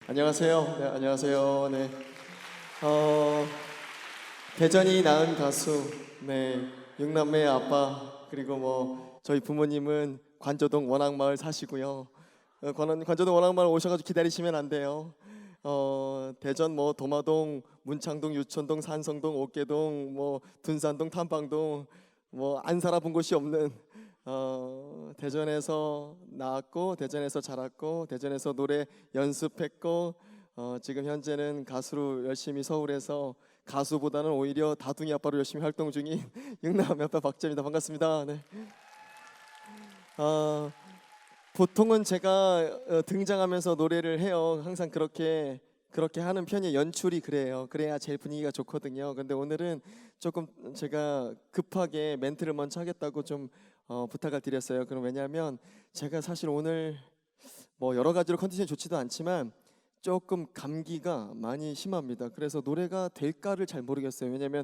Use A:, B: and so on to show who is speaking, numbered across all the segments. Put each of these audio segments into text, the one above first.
A: 안녕하세요. 네, 안녕하세요. 네. 대전이 낳은 가수, 네, 육남매의 아빠, 그리고 뭐 저희 부모님은 관저동 원악마을 사시고요. 관저동 원악마을 오셔가지고 기다리시면 안 돼요. 대전 뭐 도마동, 문창동, 유천동, 산성동, 옥계동, 뭐 둔산동, 탐방동, 뭐 안 살아본 곳이 없는 대전에서 나왔고, 대전에서 자랐고, 대전에서 노래 연습했고, 지금 현재는 가수로 열심히 서울에서 가수보다는 오히려 다둥이 아빠로 열심히 활동 중인 육남매 아빠 박재입니다. 반갑습니다. 네. 보통은 제가 등장하면서 노래를 해요. 항상 그렇게 하는 편이에요. 연출이 그래요. 그래야 제일 분위기가 좋거든요. 근데 오늘은 조금 제가 급하게 멘트를 먼저 하겠다고 좀 부탁을 드렸어요. 그럼 왜냐하면 제가 사실 오늘 뭐 여러 가지로 컨디션이 좋지도 않지만 조금 감기가 많이 심합니다. 그래서 노래가 될까를 잘 모르겠어요. 왜냐하면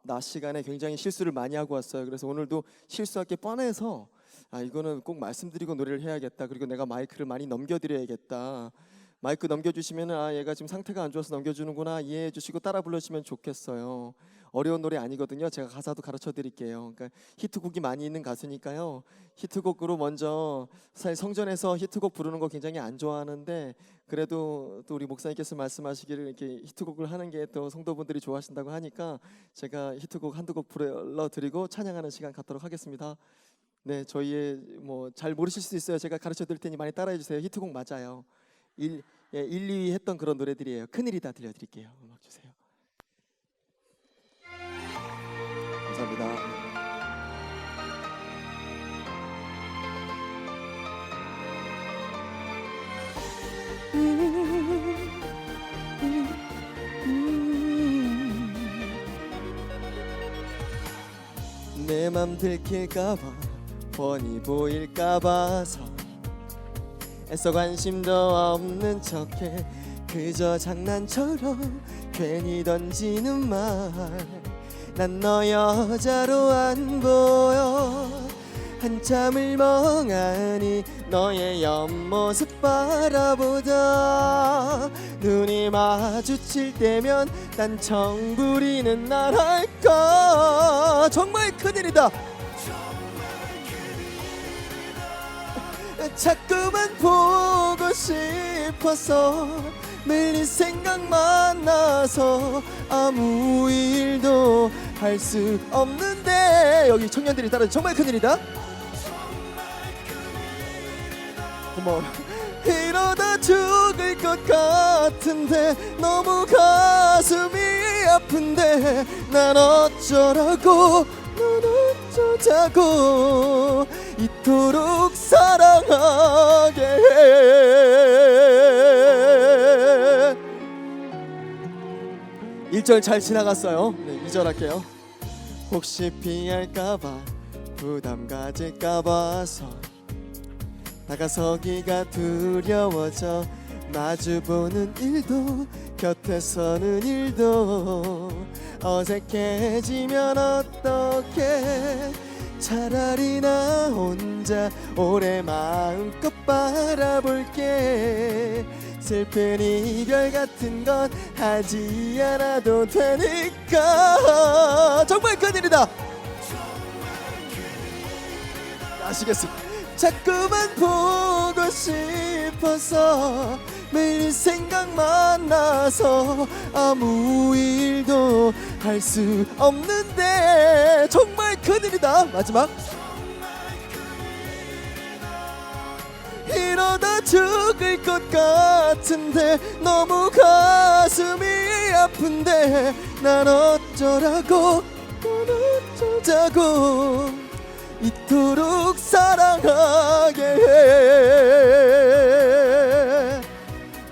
A: 낮 시간에 굉장히 실수를 많이 하고 왔어요. 그래서 오늘도 실수할 게 뻔해서 이거는 꼭 말씀드리고 노래를 해야겠다. 그리고 내가 마이크를 많이 넘겨드려야겠다. 마이크 넘겨주시면 얘가 지금 상태가 안 좋아서 넘겨주는구나 이해해 주시고 따라 불러주시면 좋겠어요. 어려운 노래 아니거든요. 제가 가사도 가르쳐 드릴게요. 그러니까 히트곡이 많이 있는 가수니까요. 히트곡으로 먼저, 사실 성전에서 히트곡 부르는 거 굉장히 안 좋아하는데 그래도 또 우리 목사님께서 말씀하시기를 이렇게 히트곡을 하는 게 또 성도분들이 좋아하신다고 하니까 제가 히트곡 한두 곡 불러드리고 찬양하는 시간 갖도록 하겠습니다. 네, 저희의 뭐 잘 모르실 수도 있어요. 제가 가르쳐 드릴 테니 많이 따라해 주세요. 히트곡 맞아요. 1, 2위 했던 그런 노래들이에요. 큰일이다 들려드릴게요. 음악 주세요. 감사합니다. 내 맘 들킬까봐 뻔히 보일까봐서 애써 관심도 없는 척해 그저 장난처럼 괜히 던지는 말 난 너 여자로 안 보여 한참을 멍하니 너의 옆모습 바라보다 눈이 마주칠 때면 딴청 부리는 날 할까 정말 큰일이다 자꾸만 보고 싶어서 매일 생각만 나서 아무 일도 할 수 없는데 여기 청년들이 따라 정말 큰일이다 고마워 이러다 죽을 것 같은데 너무 가슴이 아픈데 난 어쩌라고 넌 어쩌자고 이토록 사랑하게 해 1절 잘 지나갔어요. 네, 2절 할게요. 혹시 피할까봐 부담 가질까봐서 다가서기가 두려워져 마주보는 일도 곁에 서는 일도 어색해지면 어떡해 차라리 나 혼자 오래 마음껏 바라볼게 슬픈 이별 같은 건 하지 않아도 되니까 정말 큰일이다 아시겠습니까 자꾸만 보고 싶어서 매일 생각만 나서 아무 일도 할 수 없는데 정말 큰일이다 마지막 이러다 죽을 것 같은데 너무 가슴이 아픈데 난 어쩌라고 넌 어쩌자고 이토록 사랑하게 해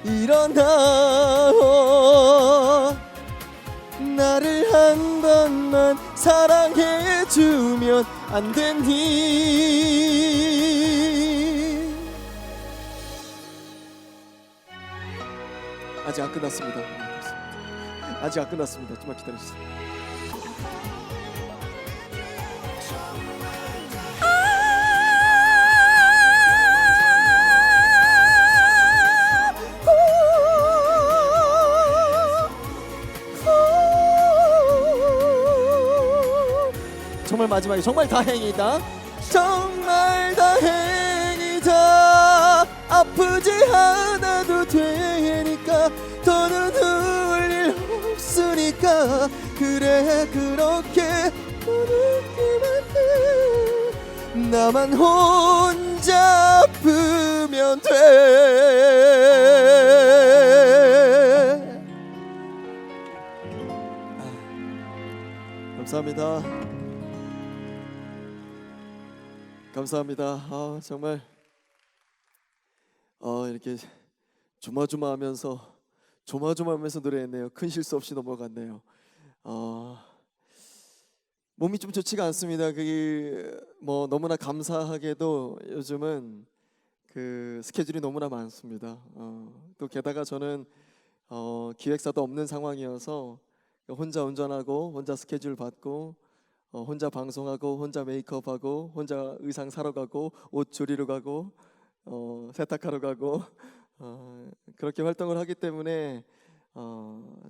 A: 일어나 나를 한 번만 사랑해주면 안 되니 아직 안 끝났습니다. 아직 안 끝났습니다. 좀만 기다려주세요. 정말 마지막에 정말 다행이다. 정말 다행이다. 아프지 않아도 되니까 더는 울릴 일 없으니까 그래 그렇게 부르기만 해. 나만 혼자 아프면 돼. 감사합니다. 감사합니다. 정말 이렇게 조마조마하면서 노래했네요. 큰 실수 없이 넘어갔네요. 몸이 좀 좋지가 않습니다. 뭐 너무나 감사하게도 요즘은 그 스케줄이 너무나 많습니다. 또 게다가 저는 기획사도 없는 상황이어서 혼자 운전하고 혼자 스케줄 받고 혼자 방송하고 혼자 메이크업하고 혼자 의상 사러 가고 옷 조리러 가고 세탁하러 가고 그렇게 활동을 하기 때문에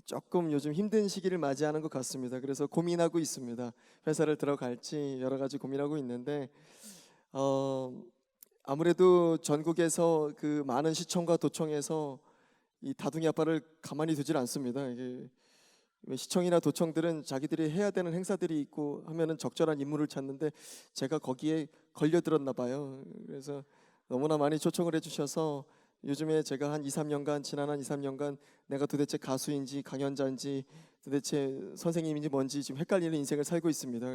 A: 조금 요즘 힘든 시기를 맞이하는 것 같습니다. 그래서 고민하고 있습니다. 회사를 들어갈지 여러 가지 고민하고 있는데 아무래도 전국에서 그 많은 시청과 도청에서 이 다둥이 아빠를 가만히 두질 않습니다. 이게 시청이나 도청들은 자기들이 해야 되는 행사들이 있고 하면은 적절한 인물을 찾는데 제가 거기에 걸려들었나 봐요. 그래서 너무나 많이 초청을 해주셔서 요즘에 제가 한 2, 3년간 지난 한 2, 3년간 내가 도대체 가수인지 강연자인지 도대체 선생님인지 뭔지 지금 헷갈리는 인생을 살고 있습니다.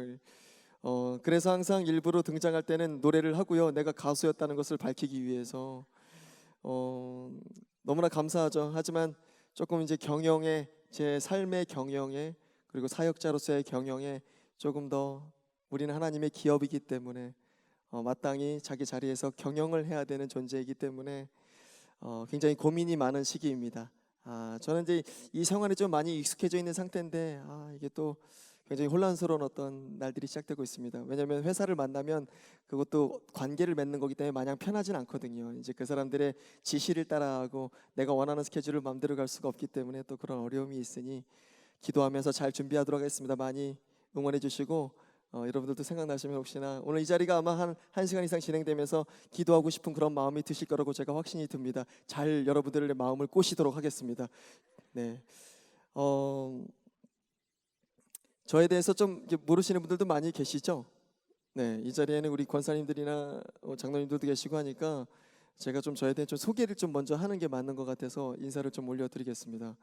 A: 그래서 항상 일부러 등장할 때는 노래를 하고요. 내가 가수였다는 것을 밝히기 위해서 너무나 감사하죠. 하지만 조금 이제 경영에 제 삶의 경영에 그리고 사역자로서의 경영에 조금 더 우리는 하나님의 기업이기 때문에 마땅히 자기 자리에서 경영을 해야 되는 존재이기 때문에 굉장히 고민이 많은 시기입니다. 저는 이제 이 생활에 좀 많이 익숙해져 있는 상태인데 이게 또 굉장히 혼란스러운 어떤 날들이 시작되고 있습니다. 왜냐하면 회사를 만나면 그것도 관계를 맺는 거기 때문에 마냥 편하진 않거든요. 이제 그 사람들의 지시를 따라하고 내가 원하는 스케줄을 마음대로 갈 수가 없기 때문에 또 그런 어려움이 있으니 기도하면서 잘 준비하도록 하겠습니다. 많이 응원해 주시고 여러분들도 생각나시면 혹시나 오늘 이 자리가 아마 한 1시간 이상 진행되면서 기도하고 싶은 그런 마음이 드실 거라고 제가 확신이 듭니다. 잘 여러분들의 마음을 꼬시도록 하겠습니다. 네. 저에 대해서 좀 모르시는 분들도 많이 계시죠? 네, 이 자리에는 우리 권사님들이나 장로님들도 계시고 하니까 제가 좀 저에 대해 좀 소개를 좀 먼저 하는 게 맞는 것 같아서 인사를 좀 올려드리겠습니다.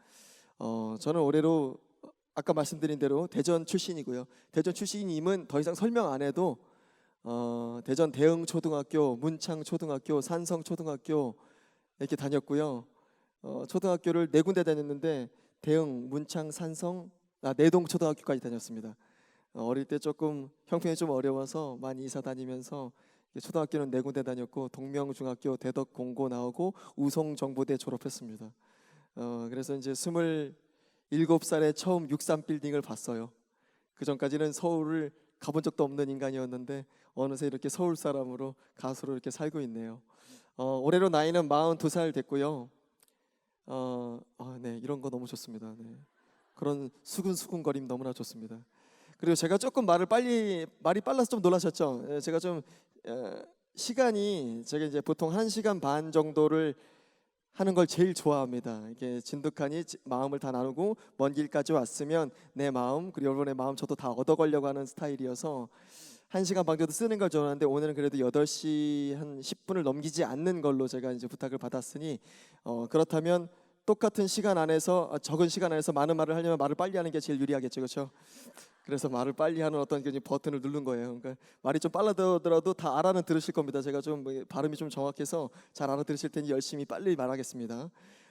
A: 저는 올해로 아까 말씀드린 대로 대전 출신이고요. 대전 출신임은 더 이상 설명 안 해도 대전 대흥초등학교, 문창초등학교, 산성초등학교 이렇게 다녔고요. 초등학교를 4군데 다녔는데 대흥, 문창, 산성, 내동초등학교까지 다녔습니다. 어릴 때 조금 형편이 좀 어려워서 많이 이사 다니면서 초등학교는 4군데 다녔고 동명중학교, 대덕공고 나오고 우송정보대 졸업했습니다. 그래서 이제 27살에 처음 63 빌딩을 봤어요. 그 전까지는 서울을 가본 적도 없는 인간이었는데 어느새 이렇게 서울 사람으로 가수로 이렇게 살고 있네요. 올해로 나이는 42살 됐고요. 네, 이런 거 너무 좋습니다. 네. 그런 수근수근거림 너무나 좋습니다. 그리고 제가 조금 말이 빨라서 좀 놀라셨죠? 제가 좀 시간이 제가 이제 보통 1시간 반 정도를 하는 걸 제일 좋아합니다. 이게 진득하니 마음을 다 나누고 먼 길까지 왔으면 내 마음 그리고 여러분의 마음 저도 다 얻어가려고 하는 스타일이어서 1시간 반 정도 쓰는 걸 좋아하는데 오늘은 그래도 8시 한 10분을 넘기지 않는 걸로 제가 이제 부탁을 받았으니 그렇다면 똑같은 시간 안에서 적은 시간 안에서 많은 말을 하려면 말을 빨리 하는 게 제일 유리하겠죠, 그렇죠? 그래서 말을 빨리 하는 어떤 버튼을 누른 거예요. 그러니까 말이 좀 빨라들어도 다 알아는 들으실 겁니다. 제가 좀 발음이 좀 정확해서 잘 알아들으실 테니 열심히 빨리 말하겠습니다.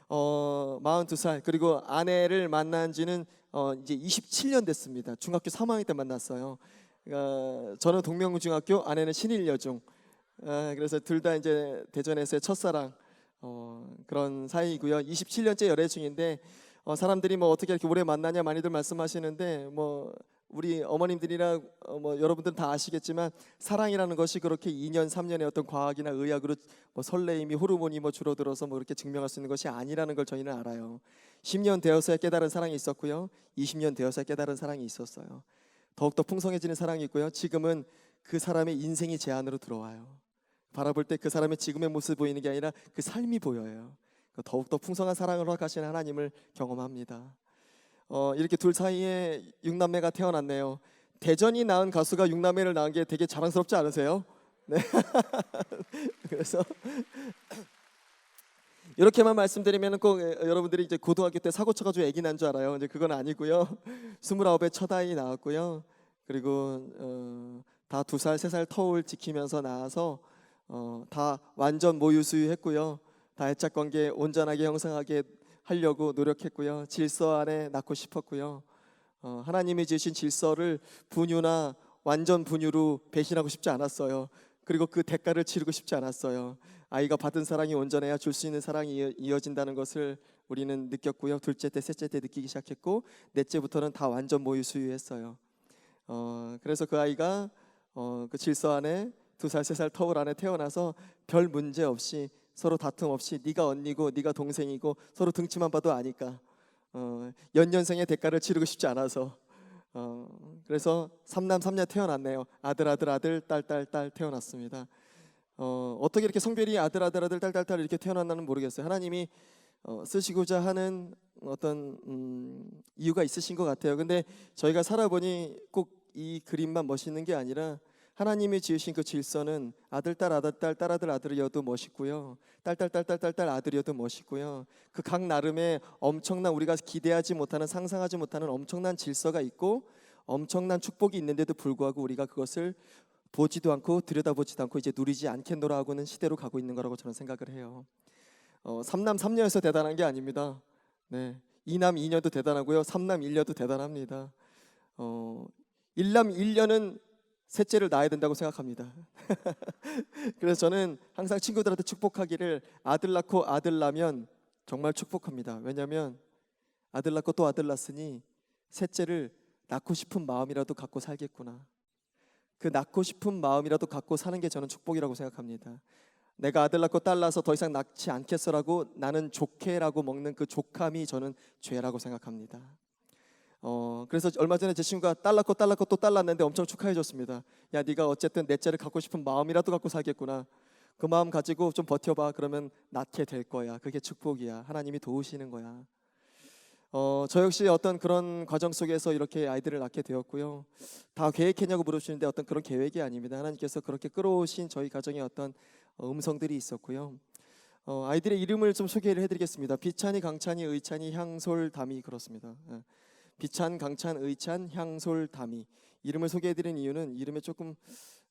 A: 42살 그리고 아내를 만난 지는 이제 27년 됐습니다. 중학교 3학년 때 만났어요. 저는 동명중학교, 아내는 신일여중. 그래서 둘 다 이제 대전에서의 첫사랑. 그런 사이고요. 27년째 열애 중인데 사람들이 뭐 어떻게 이렇게 오래 만나냐 많이들 말씀하시는데 뭐 우리 어머님들이나 뭐 여러분들 다 아시겠지만 사랑이라는 것이 그렇게 2년 3년의 어떤 과학이나 의학으로 뭐 설레임이 호르몬이 뭐 줄어들어서 뭐 이렇게 증명할 수 있는 것이 아니라는 걸 저희는 알아요. 10년 되어서야 깨달은 사랑이 있었고요. 20년 되어서야 깨달은 사랑이 있었어요. 더욱더 풍성해지는 사랑이 있고요. 지금은 그 사람의 인생이 제 안으로 들어와요. 바라볼 때 그 사람의 지금의 모습이 보이는 게 아니라 그 삶이 보여요. 더욱더 풍성한 사랑을 허락하시는 하나님을 경험합니다. 이렇게 둘 사이에 육남매가 태어났네요. 대전이 낳은 가수가 육남매를 낳은 게 되게 자랑스럽지 않으세요? 네. 그래서 이렇게만 말씀드리면 꼭 여러분들이 이제 고등학교 때 사고 쳐가지고 아기 난 줄 알아요. 이제 그건 아니고요. 29에 첫 아이 낳았고요. 그리고 다 2살, 3살 터울 지키면서 낳아서 다 완전 모유수유했고요. 다 애착 관계 온전하게 형성하게 하려고 노력했고요. 질서 안에 낳고 싶었고요. 하나님이 주신 질서를 분유나 완전 분유로 배신하고 싶지 않았어요. 그리고 그 대가를 치르고 싶지 않았어요. 아이가 받은 사랑이 온전해야 줄 수 있는 사랑이 이어진다는 것을 우리는 느꼈고요. 둘째 때, 셋째 때 느끼기 시작했고, 넷째부터는 다 완전 모유 수유했어요. 그래서 그 아이가 그 질서 안에 2살, 3살 터울 안에 태어나서 별 문제 없이 서로 다툼 없이 네가 언니고 네가 동생이고 서로 등치만 봐도 아니까 연년생의 대가를 치르고 싶지 않아서 그래서 3남 3녀 태어났네요. 아들 아들 아들 딸 딸 딸 태어났습니다. 어떻게 이렇게 성별이 아들 아들 아들 딸 딸 딸 이렇게 태어났나는 모르겠어요. 하나님이 쓰시고자 하는 어떤 이유가 있으신 것 같아요. 근데 저희가 살아보니 꼭 이 그림만 멋있는 게 아니라 하나님이 지으신 그 질서는 아들 딸 아들 딸 딸 아들 아들이어도 멋있고요. 딸 딸 딸 딸 딸 딸 아들이어도 멋있고요. 그 각 나름의 엄청난 우리가 기대하지 못하는 상상하지 못하는 엄청난 질서가 있고 엄청난 축복이 있는데도 불구하고 우리가 그것을 보지도 않고 들여다보지도 않고 이제 누리지 않겠노라 하고는 시대로 가고 있는 거라고 저는 생각을 해요. 3남 3녀여서 대단한 게 아닙니다. 네, 2남 2녀도 대단하고요. 3남 1녀도 대단합니다. 1남 1녀는 셋째를 낳아야 된다고 생각합니다. 그래서 저는 항상 친구들한테 축복하기를 아들 낳고 아들 낳으면 정말 축복합니다. 왜냐하면 아들 낳고 또 아들 낳았으니 셋째를 낳고 싶은 마음이라도 갖고 살겠구나. 그 낳고 싶은 마음이라도 갖고 사는 게 저는 축복이라고 생각합니다. 내가 아들 낳고 딸 낳아서 더 이상 낳지 않겠어라고 나는 좋게라고 먹는 그 족함이 저는 죄라고 생각합니다. 그래서 얼마 전에 제 친구가 딸 낳고 또 딸 낳았는데 엄청 축하해 줬습니다. 야, 네가 어쨌든 넷째를 갖고 싶은 마음이라도 갖고 살겠구나. 그 마음 가지고 좀 버텨봐. 그러면 낳게 될 거야. 그게 축복이야. 하나님이 도우시는 거야. 저 역시 어떤 그런 과정 속에서 이렇게 아이들을 낳게 되었고요. 다 계획했냐고 물으시는데 어떤 그런 계획이 아닙니다. 하나님께서 그렇게 끌어오신 저희 가정에 어떤 음성들이 있었고요. 아이들의 이름을 좀 소개를 해드리겠습니다. 비찬이, 강찬이, 의찬이, 향솔, 담이 그렇습니다. 비찬, 강찬, 의찬, 향솔, 담이 이름을 소개해드리는 이유는 이름에 조금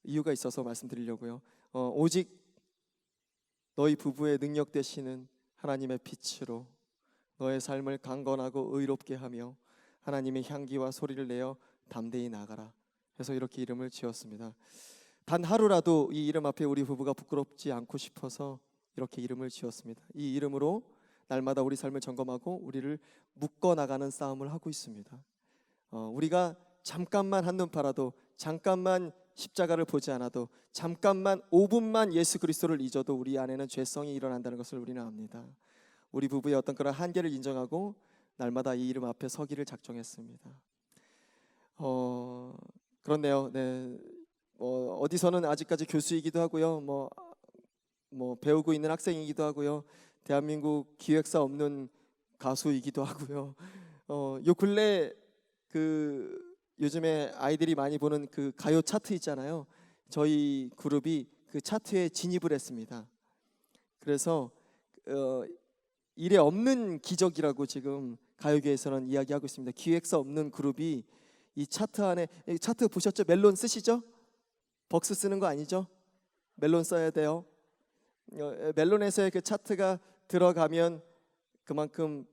A: 이유가 있어서 말씀드리려고요. 오직 너희 부부의 능력 되시는 하나님의 빛으로 너의 삶을 강건하고 의롭게 하며 하나님의 향기와 소리를 내어 담대히 나가라 해서 이렇게 이름을 지었습니다. 단 하루라도 이 이름 앞에 우리 부부가 부끄럽지 않고 싶어서 이렇게 이름을 지었습니다. 이 이름으로 날마다 우리 삶을 점검하고 우리를 묶어나가는 싸움을 하고 있습니다. 우리가 잠깐만 한눈 팔아도 잠깐만 십자가를 보지 않아도 잠깐만 5분만 예수 그리스도를 잊어도 우리 안에는 죄성이 일어난다는 것을 우리는 압니다. 우리 부부의 어떤 그런 한계를 인정하고 날마다 이 이름 앞에 서기를 작정했습니다. 그렇네요. 네, 어디서는 아직까지 교수이기도 하고요. 뭐 배우고 있는 학생이기도 하고요. 대한민국 기획사 없는 가수이기도 하고요. 요 근래 그 요즘에 아이들이 많이 보는 그 가요 차트 있잖아요. 저희 그룹이 그 차트에 진입을 했습니다. 그래서 이래 없는 기적이라고 지금 가요계에서는 이야기하고 있습니다. 기획사 없는 그룹이 이 차트 안에, 이 차트 보셨죠? 멜론 쓰시죠? 벅스 쓰는 거 아니죠? 멜론 써야 돼요. 멜론에서의 그 차트가 들어가면 그만큼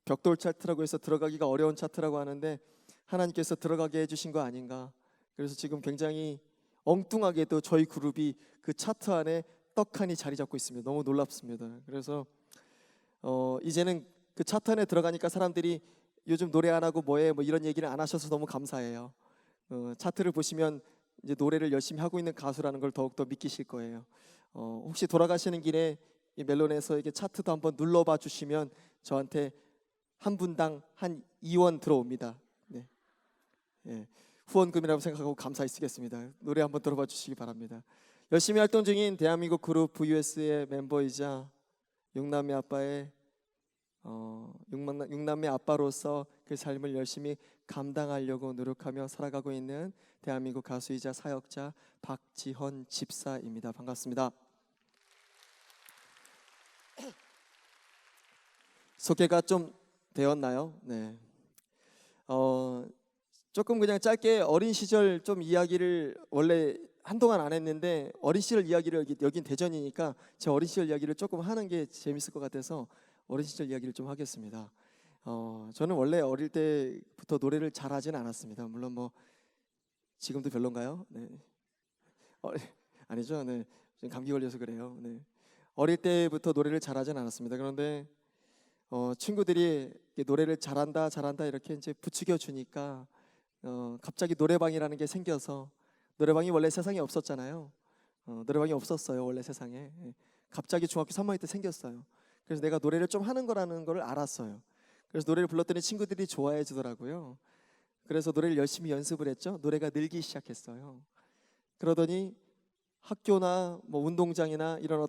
A: 벽돌 차트라고 해서 들어가기가 어려운 차트라고 하는데 하나님께서 들어가게 해주신 거 아닌가. 그래서 지금 굉장히 엉뚱하게도 저희 그룹이 그 차트 안에 떡하니 자리 잡고 있습니다. 너무 놀랍습니다. 그래서 이제는 그 차트 안에 들어가니까 사람들이 요즘 노래 안 하고 뭐해 뭐 이런 얘기를 안 하셔서 너무 감사해요. 차트를 보시면 이제 노래를 열심히 하고 있는 가수라는 걸 더욱더 믿기실 거예요. 혹시 돌아가시는 길에 이 멜론에서 이게 차트도 한번 눌러봐 주시면 저한테 한 분당 한 2원 들어옵니다. 네. 예. 후원금이라고 생각하고 감사히 쓰겠습니다. 노래 한번 들어봐 주시기 바랍니다. 열심히 활동 중인 대한민국 그룹 VUS의 멤버이자 육남매 아빠의 육남매 아빠로서 그 삶을 열심히 감당하려고 노력하며 살아가고 있는 대한민국 가수이자 사역자 박지헌 집사입니다. 반갑습니다. 소개가 좀 되었나요? 네. 조금 그냥 짧게 어린 시절 좀 이야기를 원래 한동안 안 했는데 어린 시절 이야기를 여긴 대전이니까 제 어린 시절 이야기를 조금 하는 게 재밌을 것 같아서 어린 시절 이야기를 좀 하겠습니다. 저는 원래 어릴 때부터 노래를 잘하지는 않았습니다. 물론 뭐 지금도 별론가요? 네. 아니죠. 네. 지금 감기 걸려서 그래요. 네. 어릴 때부터 노래를 잘하지는 않았습니다. 그런데 친구들이 노래를 잘한다 이렇게 이제 부추겨 주니까 갑자기 노래방이라는 게 생겨서 노래방이 원래 세상에 없었잖아요. 노래방이 없었어요 원래 세상에. 갑자기 중학교 3학년 때 생겼어요. 그래서 내가 노래를 좀 하는 거라는 걸 알았어요. 그래서 노래를 불렀더니 친구들이 좋아해 주더라고요. 그래서 노래를 열심히 연습을 했죠. 노래가 늘기 시작했어요. 그러더니 학교나 뭐 운동장이나 이런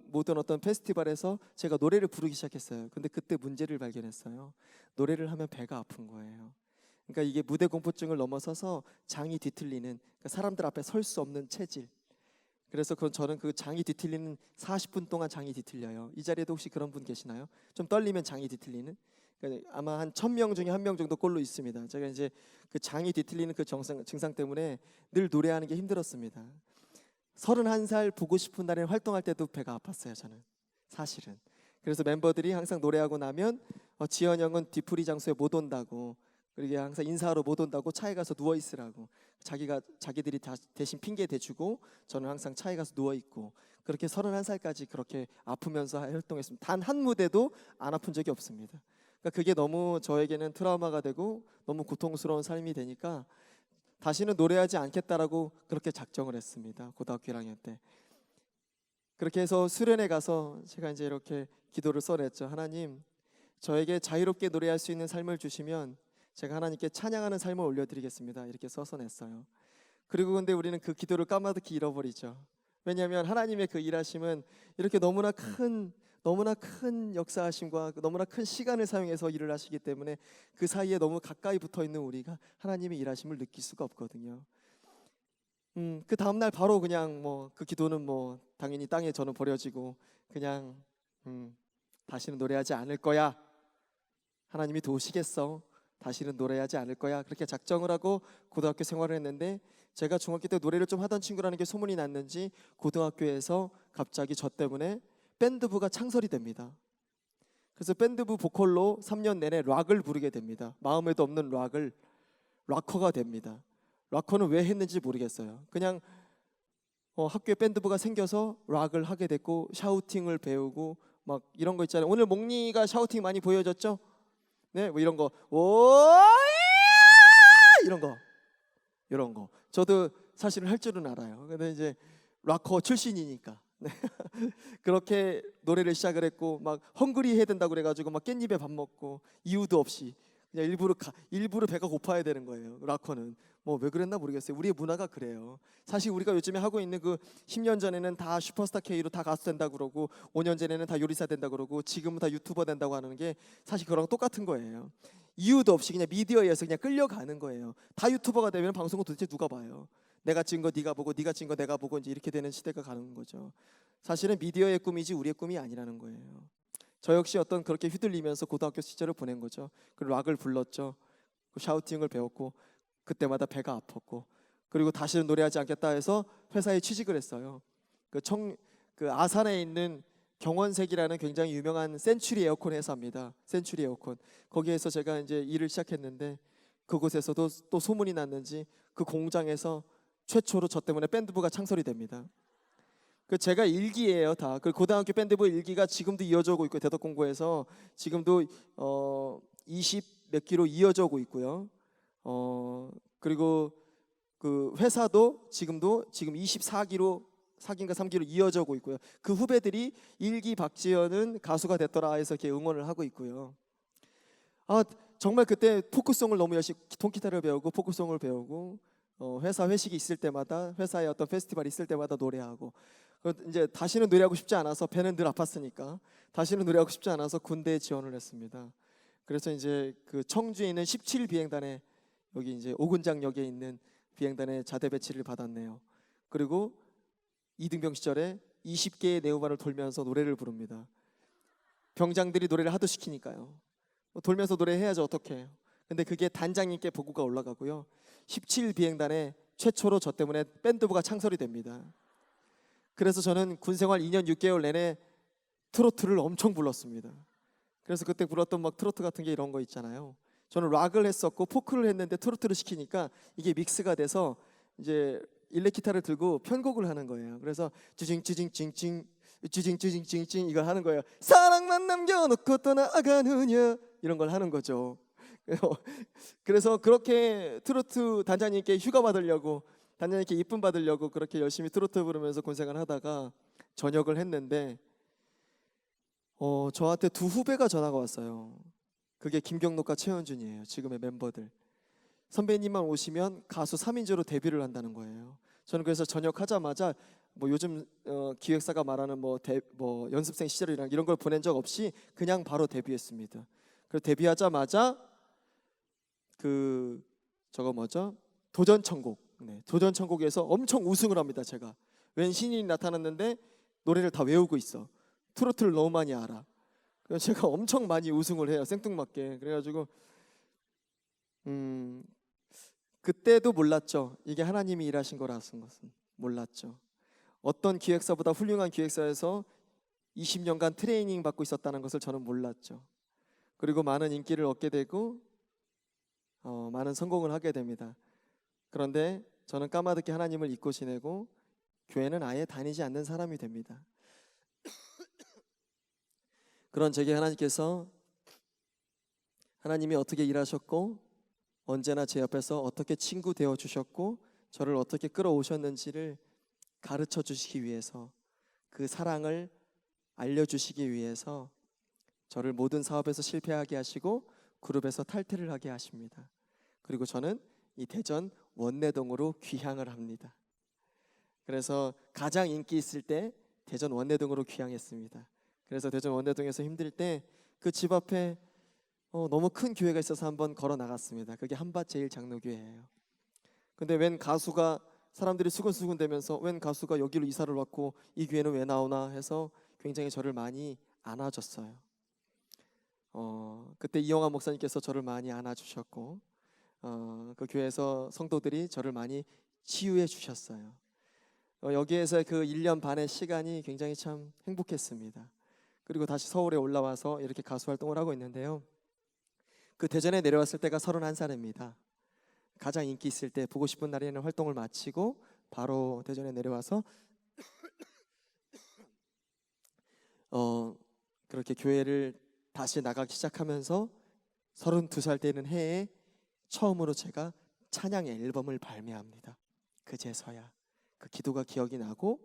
A: 모든 페스티벌에서 제가 노래를 부르기 시작했어요. 근데 그때 문제를 발견했어요. 노래를 하면 배가 아픈 거예요. 그러니까 이게 무대 공포증을 넘어서서 장이 뒤틀리는, 그러니까 사람들 앞에 설 수 없는 체질. 그래서 저는 그 장이 뒤틀리는 40분 동안 장이 뒤틀려요. 이 자리에도 혹시 그런 분 계시나요? 좀 떨리면 장이 뒤틀리는? 그러니까 아마 한 1000명 중에 1명 정도 꼴로 있습니다. 제가 이제 그 장이 뒤틀리는 그 증상 때문에 늘 노래하는 게 힘들었습니다. 31살 보고 싶은 날에 활동할 때도 배가 아팠어요. 저는 사실은. 그래서 member들이 항상 노래하고 나면 지현 형은 뒤풀이 장소에 못 온다고, 그리고 항상 인사하러 못 온다고 차에 가서 누워 있으라고, 자기들이 다 대신 핑계 대주고 저는 항상 차에 가서 누워 있고, 그렇게 31살까지 그렇게 아프면서 활동했습니다. 단 한 무대도 안 아픈 적이 없습니다. 그러니까 그게 너무 저에게는 트라우마가 되고 너무 고통스러운 삶이 되니까 다시는 노래하지 않겠다라고 그렇게 작정을 했습니다. 고등학교 1학년 때. 그렇게 해서 수련회 가서 제가 이제 이렇게 기도를 써냈죠. 하나님, 저에게 자유롭게 노래할 수 있는 삶을 주시면 제가 하나님께 찬양하는 삶을 올려드리겠습니다. 이렇게 써서 냈어요. 그리고 근데 우리는 그 기도를 까마득히 잃어버리죠. 왜냐하면 하나님의 그 일하심은 이렇게 너무나 큰 역사하심과 너무나 큰 시간을 사용해서 일을 하시기 때문에 그 사이에 너무 가까이 붙어 있는 우리가 하나님의 일하심을 느낄 수가 없거든요. 그 다음 날 바로 그냥 뭐 그 기도는 뭐 당연히 땅에 저는 버려지고 그냥 다시는 노래하지 않을 거야. 하나님이 도우시겠어. 다시는 노래하지 않을 거야. 그렇게 작정을 하고 고등학교 생활을 했는데, 제가 중학교 때 노래를 좀 하던 친구라는 게 소문이 났는지 고등학교에서 갑자기 저 때문에 밴드부가 창설이 됩니다. 그래서 밴드부 보컬로 3년 내내 락을 부르게 됩니다. 마음에도 없는 락을 락커가 됩니다. 락커는 왜 했는지 모르겠어요. 그냥 학교에 밴드부가 생겨서 락을 하게 됐고 샤우팅을 배우고 막 이런 거 있잖아요. 오늘 몽니가 샤우팅 많이 보여줬죠? 네, 뭐 이런 거, 오 이런 거 저도 사실은 할 줄은 알아요. 근데 이제 락커 출신이니까 네. 그렇게 노래를 시작을 했고 막 헝그리 해야 된다고 그래가지고 막 깻잎에 밥 먹고 이유도 없이 그냥 일부러 배가 고파야 되는 거예요. 락커는 뭐 왜 그랬나 모르겠어요. 우리의 문화가 그래요. 사실 우리가 요즘에 하고 있는 그 10년 전에는 다 슈퍼스타 K로 다 가수 된다 그러고 5년 전에는 다 요리사 된다 그러고 지금은 다 유튜버 된다고 하는 게 사실 그거랑 똑같은 거예요. 이유도 없이 그냥 미디어에 의해서 그냥 끌려가는 거예요. 다 유튜버가 되면 방송은 도대체 누가 봐요? 내가 찍은 거 네가 보고 네가 찍은 거 내가 보고 이제 이렇게 되는 시대가 가는 거죠. 사실은 미디어의 꿈이지 우리의 꿈이 아니라는 거예요. 저 역시 그렇게 휘둘리면서 고등학교 시절을 보낸 거죠. 그리고 락을 불렀죠. 샤우팅을 배웠고 그때마다 배가 아팠고, 그리고 다시는 노래하지 않겠다 해서 회사에 취직을 했어요. 그 아산에 있는 경원색이라는 굉장히 유명한 센츄리 에어컨 회사입니다. 센츄리 에어컨. 거기에서 제가 이제 일을 시작했는데 그곳에서도 또 소문이 났는지 그 공장에서 최초로 저 때문에 밴드부가 창설이 됩니다. 그 제가 일기예요 다. 그 고등학교 밴드부 일기가 지금도 이어져 오고 있고 대덕공고에서 지금도 20 몇 기로 이어져 오고 있고요. 그리고 그 회사도 지금 24기로 4기인가 3기로 이어져 오고 있고요. 그 후배들이 일기 박지현은 가수가 됐더라 해서 이렇게 응원을 하고 있고요. 정말 그때 포크송을 너무 열심히 통기타를 배우고 포크송을 배우고 회사 회식이 있을 때마다 회사에 어떤 페스티벌이 있을 때마다 노래하고 이제 다시는 노래하고 싶지 않아서 배는 늘 아팠으니까 다시는 노래하고 싶지 않아서 군대에 지원을 했습니다. 그래서 이제 그 청주에 있는 17 비행단에 여기 이제 오군장역에 있는 비행단에 자대 배치를 받았네요. 그리고 이등병 시절에 20개의 네오바를 돌면서 노래를 부릅니다. 병장들이 노래를 하도 시키니까요. 돌면서 노래해야지 어떡해. 해요. 근데 그게 단장님께 보고가 올라가고요. 17 비행단에 최초로 저 때문에 밴드부가 창설이 됩니다. 그래서 저는 군 생활 2년 6개월 내내 트로트를 엄청 불렀습니다. 그래서 그때 불렀던 막 트로트 같은 게 이런 거 있잖아요. 저는 락을 했었고 포크를 했는데 트로트를 시키니까 이게 믹스가 돼서 이제 일렉 기타를 들고 편곡을 하는 거예요. 그래서 쭈징쭈징찡찡 쭈징쭈징찡찡 이걸 하는 거예요. 사랑만 남겨놓고 떠나가느냐 이런 걸 하는 거죠. 그래서 그렇게 트로트 단장님께 휴가 받으려고 단장님께 이쁨 받으려고 그렇게 열심히 트로트 부르면서 군생활을 하다가 전역을 했는데 저한테 두 후배가 전화가 왔어요. 그게 김경록과 최현준이에요. 지금의 멤버들. 선배님만 오시면 가수 3인조로 데뷔를 한다는 거예요. 저는 그래서 전역하자마자 뭐 요즘 기획사가 말하는 뭐 연습생 시절이랑 이런 걸 보낸 적 없이 그냥 바로 데뷔했습니다. 그래서 데뷔하자마자 그 저거 뭐죠? 도전천국. 네, 도전천국에서 엄청 우승을 합니다. 제가 웬 신인이 나타났는데 노래를 다 외우고 있어. 트로트를 너무 많이 알아. 그래서 제가 엄청 많이 우승을 해요. 생뚱맞게. 그래가지고 그때도 몰랐죠. 이게 하나님이 일하신 거라는 것은 몰랐죠. 어떤 기획사보다 훌륭한 기획사에서 20년간 트레이닝 받고 있었다는 것을 저는 몰랐죠. 그리고 많은 인기를 얻게 되고 많은 성공을 하게 됩니다. 그런데 저는 까마득히 하나님을 잊고 지내고 교회는 아예 다니지 않는 사람이 됩니다. 그런 제게 하나님이 어떻게 일하셨고 언제나 제 옆에서 어떻게 친구 되어 주셨고 저를 어떻게 끌어오셨는지를 가르쳐 주시기 위해서 그 사랑을 알려주시기 위해서 저를 모든 사업에서 실패하게 하시고 그룹에서 탈퇴를 하게 하십니다. 그리고 저는 이 대전 원내동으로 귀향을 합니다. 그래서 가장 인기 있을 때 대전 원내동으로 귀향했습니다. 그래서 대전 원내동에서 힘들 때 그 집 앞에 너무 큰 교회가 있어서 한번 걸어 나갔습니다. 그게 한밭제일장로교회예요. 근데 웬 가수가 사람들이 수근수근 대면서 웬 가수가 여기로 이사를 왔고 이 교회는 왜 나오나 해서 굉장히 저를 많이 안아줬어요. 그때 이영하 목사님께서 저를 많이 안아주셨고 그 교회에서 성도들이 저를 많이 치유해 주셨어요. 여기에서 그 1년 반의 시간이 굉장히 참 행복했습니다. 그리고 다시 서울에 올라와서 이렇게 가수 활동을 하고 있는데요. 그 대전에 내려왔을 때가 31살입니다. 가장 인기 있을 때 보고 싶은 날에는 활동을 마치고 바로 대전에 내려와서 그렇게 교회를 다시 나가기 시작하면서 32살 되는 해에 처음으로 제가 찬양 앨범을 발매합니다. 그제서야 그 기도가 기억이 나고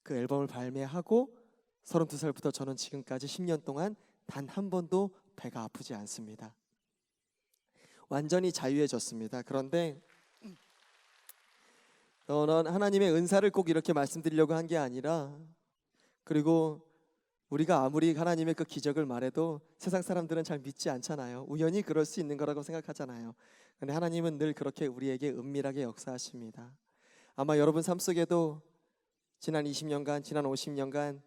A: 그 앨범을 발매하고 32살부터 저는 지금까지 10년 동안 단 한 번도 배가 아프지 않습니다. 완전히 자유해졌습니다. 그런데 하나님의 은사를 꼭 이렇게 말씀드리려고 한 게 아니라 그리고 우리가 아무리 하나님의 그 기적을 말해도 세상 사람들은 잘 믿지 않잖아요. 우연히 그럴 수 있는 거라고 생각하잖아요. 근데 하나님은 늘 그렇게 우리에게 은밀하게 역사하십니다. 아마 여러분 삶 속에도 지난 20년간, 지난 50년간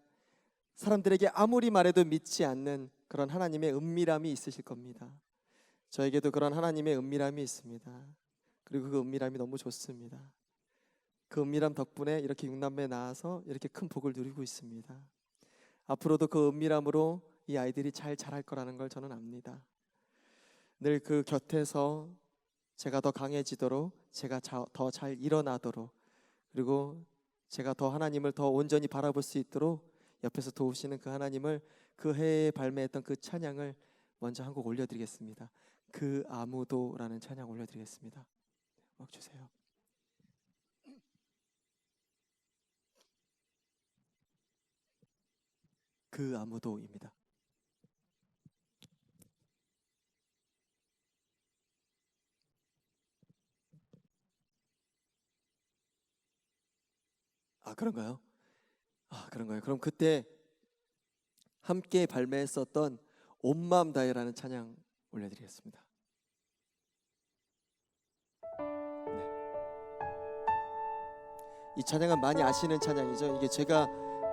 A: 사람들에게 아무리 말해도 믿지 않는 그런 하나님의 은밀함이 있으실 겁니다. 저에게도 그런 하나님의 은밀함이 있습니다. 그리고 그 은밀함이 너무 좋습니다. 그 은밀함 덕분에 이렇게 육남매에 나와서 이렇게 큰 복을 누리고 있습니다. 앞으로도 그 은밀함으로 이 아이들이 잘 자랄 거라는 걸 저는 압니다. 늘 그 곁에서 제가 더 강해지도록, 제가 더 잘 일어나도록, 그리고 제가 더 하나님을 더 온전히 바라볼 수 있도록 옆에서 도우시는 그 하나님을 그 해에 발매했던 그 찬양을 먼저 한 곡 올려드리겠습니다. 그 아무도라는 찬양 올려드리겠습니다. 음악 주세요. 그 아무도입니다. 아, 그런가요? 아, 그런가요? 그럼 그때 함께 발매했었던 온 마음 다해라는 찬양 올려드리겠습니다. 이 찬양은 많이 아시는 찬양이죠. 이게 제가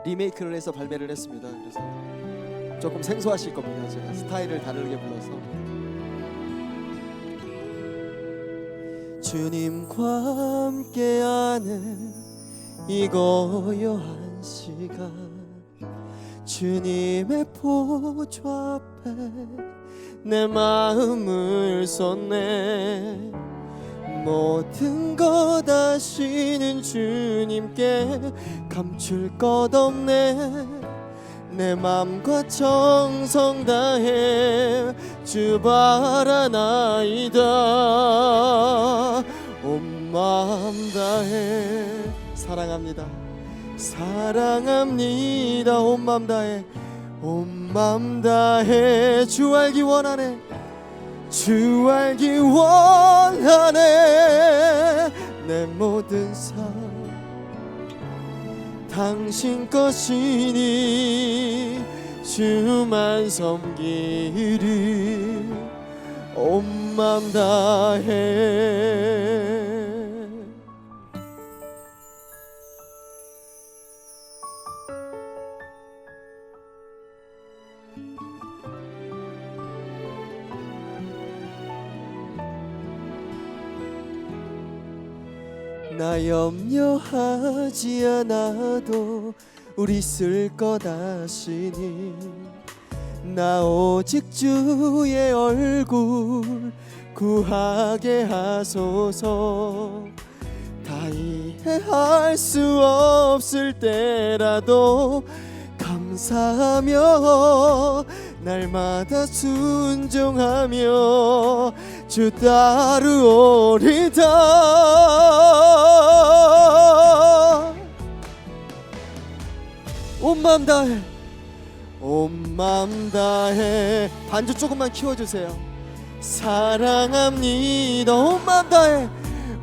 A: 리메이크를 해서 발매를 했습니다. 그래서 조금 생소하실 겁니다. 제가 스타일을 다르게 불러서. 주님과 함께하는 이 고요한 시간, 주님의 보좌 앞에 내 마음을 쏟네. 모든 것 아시는 주님께 감출 것 없네. 내 맘과 정성 다해 주 바라나이다. 온 마음 다해 사랑합니다. 사랑합니다. 온 마음 다해, 온 마음 다해 주 알기 원하네. 주 알기 원하네. 내 모든 삶 당신 것이니 주만 섬기리. 온 마음 다해. 나 염려하지 않아도 우리 쓸 것 아시니. 나 오직 주의 얼굴 구하게 하소서. 다 이해할 수 없을 때라도 감사하며 날마다 순종하며 주 따르오리다. 온 마음 다해, 온 마음 다해. 반주 조금만 키워주세요. 사랑합니다. 온 마음 다해,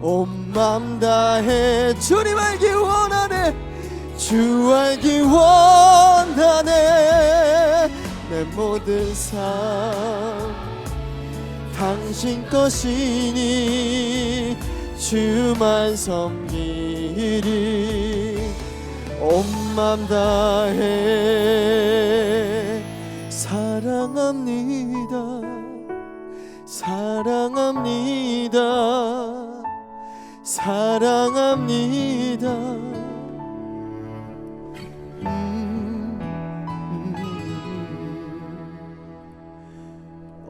A: 온 마음 다해. 주님 알기 원하네. 주 알기 원하네. 내 모든 삶 당신 것이니 주만 섬기리. 온 마음 다해. 사랑합니다. 사랑합니다. 사랑합니다.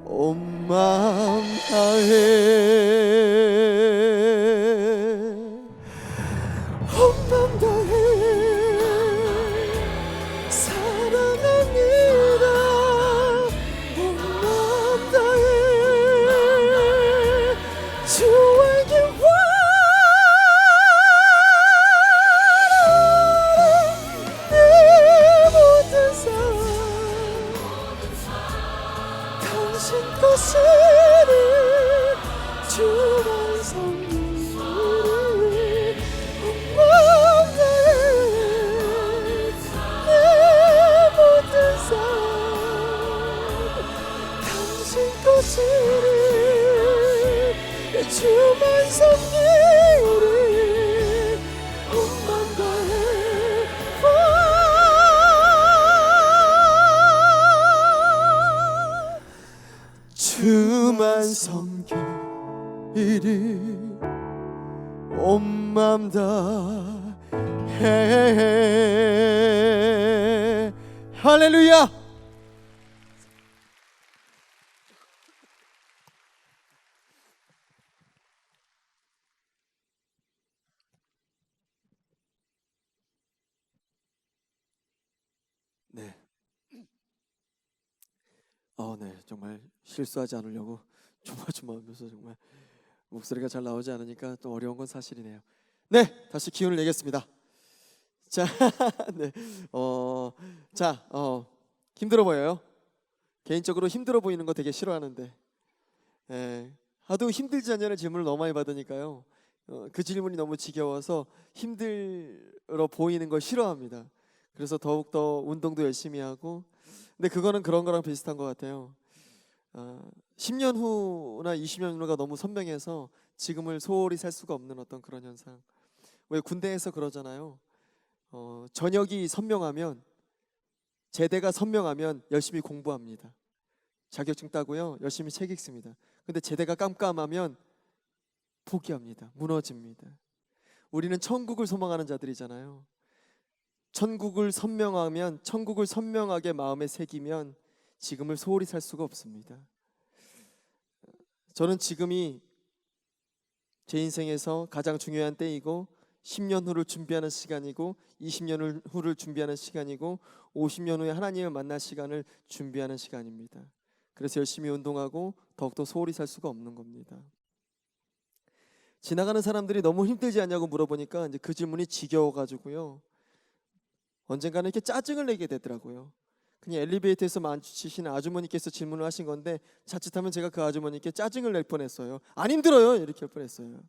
A: 온 마음 다해. 온 마음 다해. 사랑합니다. 온 마음 다해. 주 알기 원하네. 내 모든 삶 당신 것이니 주만 섬기리. 온 마음 다해. 내 모든 삶 당신 것이니 주만 섬기리. 온 마음 다해. 주만 섬기리. 온 마음 다해. 할렐루야. 네. 네, 정말 실수하지 않으려고 조마조마하면서 정말 목소리가 잘 나오지 않으니까 또 어려운 건 사실이네요. 네, 다시 기운을 내겠습니다. 자, 네, 힘들어 보여요. 개인적으로 힘들어 보이는 거 되게 싫어하는데, 하도 힘들지 않냐는 질문을 너무 많이 받으니까요. 그 질문이 너무 지겨워서 힘들어 보이는 걸 싫어합니다. 그래서 더욱더 운동도 열심히 하고, 근데 그거는 그런 거랑 비슷한 것 같아요. 10년 후나 20년 후가 너무 선명해서 지금을 소홀히 살 수가 없는 어떤 그런 현상. 왜 군대에서 그러잖아요. 전역이 선명하면, 제대가 선명하면 열심히 공부합니다. 자격증 따고요, 열심히 책 읽습니다. 근데 제대가 깜깜하면 포기합니다. 무너집니다. 우리는 천국을 소망하는 자들이잖아요. 천국을 선명하면, 천국을 선명하게 마음에 새기면 지금을 소홀히 살 수가 없습니다. 저는 지금이 제 인생에서 가장 중요한 때이고, 10년 후를 준비하는 시간이고, 20년 후를 준비하는 시간이고, 50년 후에 하나님을 만날 시간을 준비하는 시간입니다. 그래서 열심히 운동하고 더욱더 소홀히 살 수가 없는 겁니다. 지나가는 사람들이 너무 힘들지 않냐고 물어보니까 이제 그 질문이 지겨워가지고요, 언젠가는 이렇게 짜증을 내게 되더라고요. 그냥 엘리베이터에서 마주치시는 아주머니께서 질문을 하신 건데, 자칫하면 제가 그 아주머니께 짜증을 낼 뻔했어요. 안 힘들어요, 이렇게 할 뻔했어요.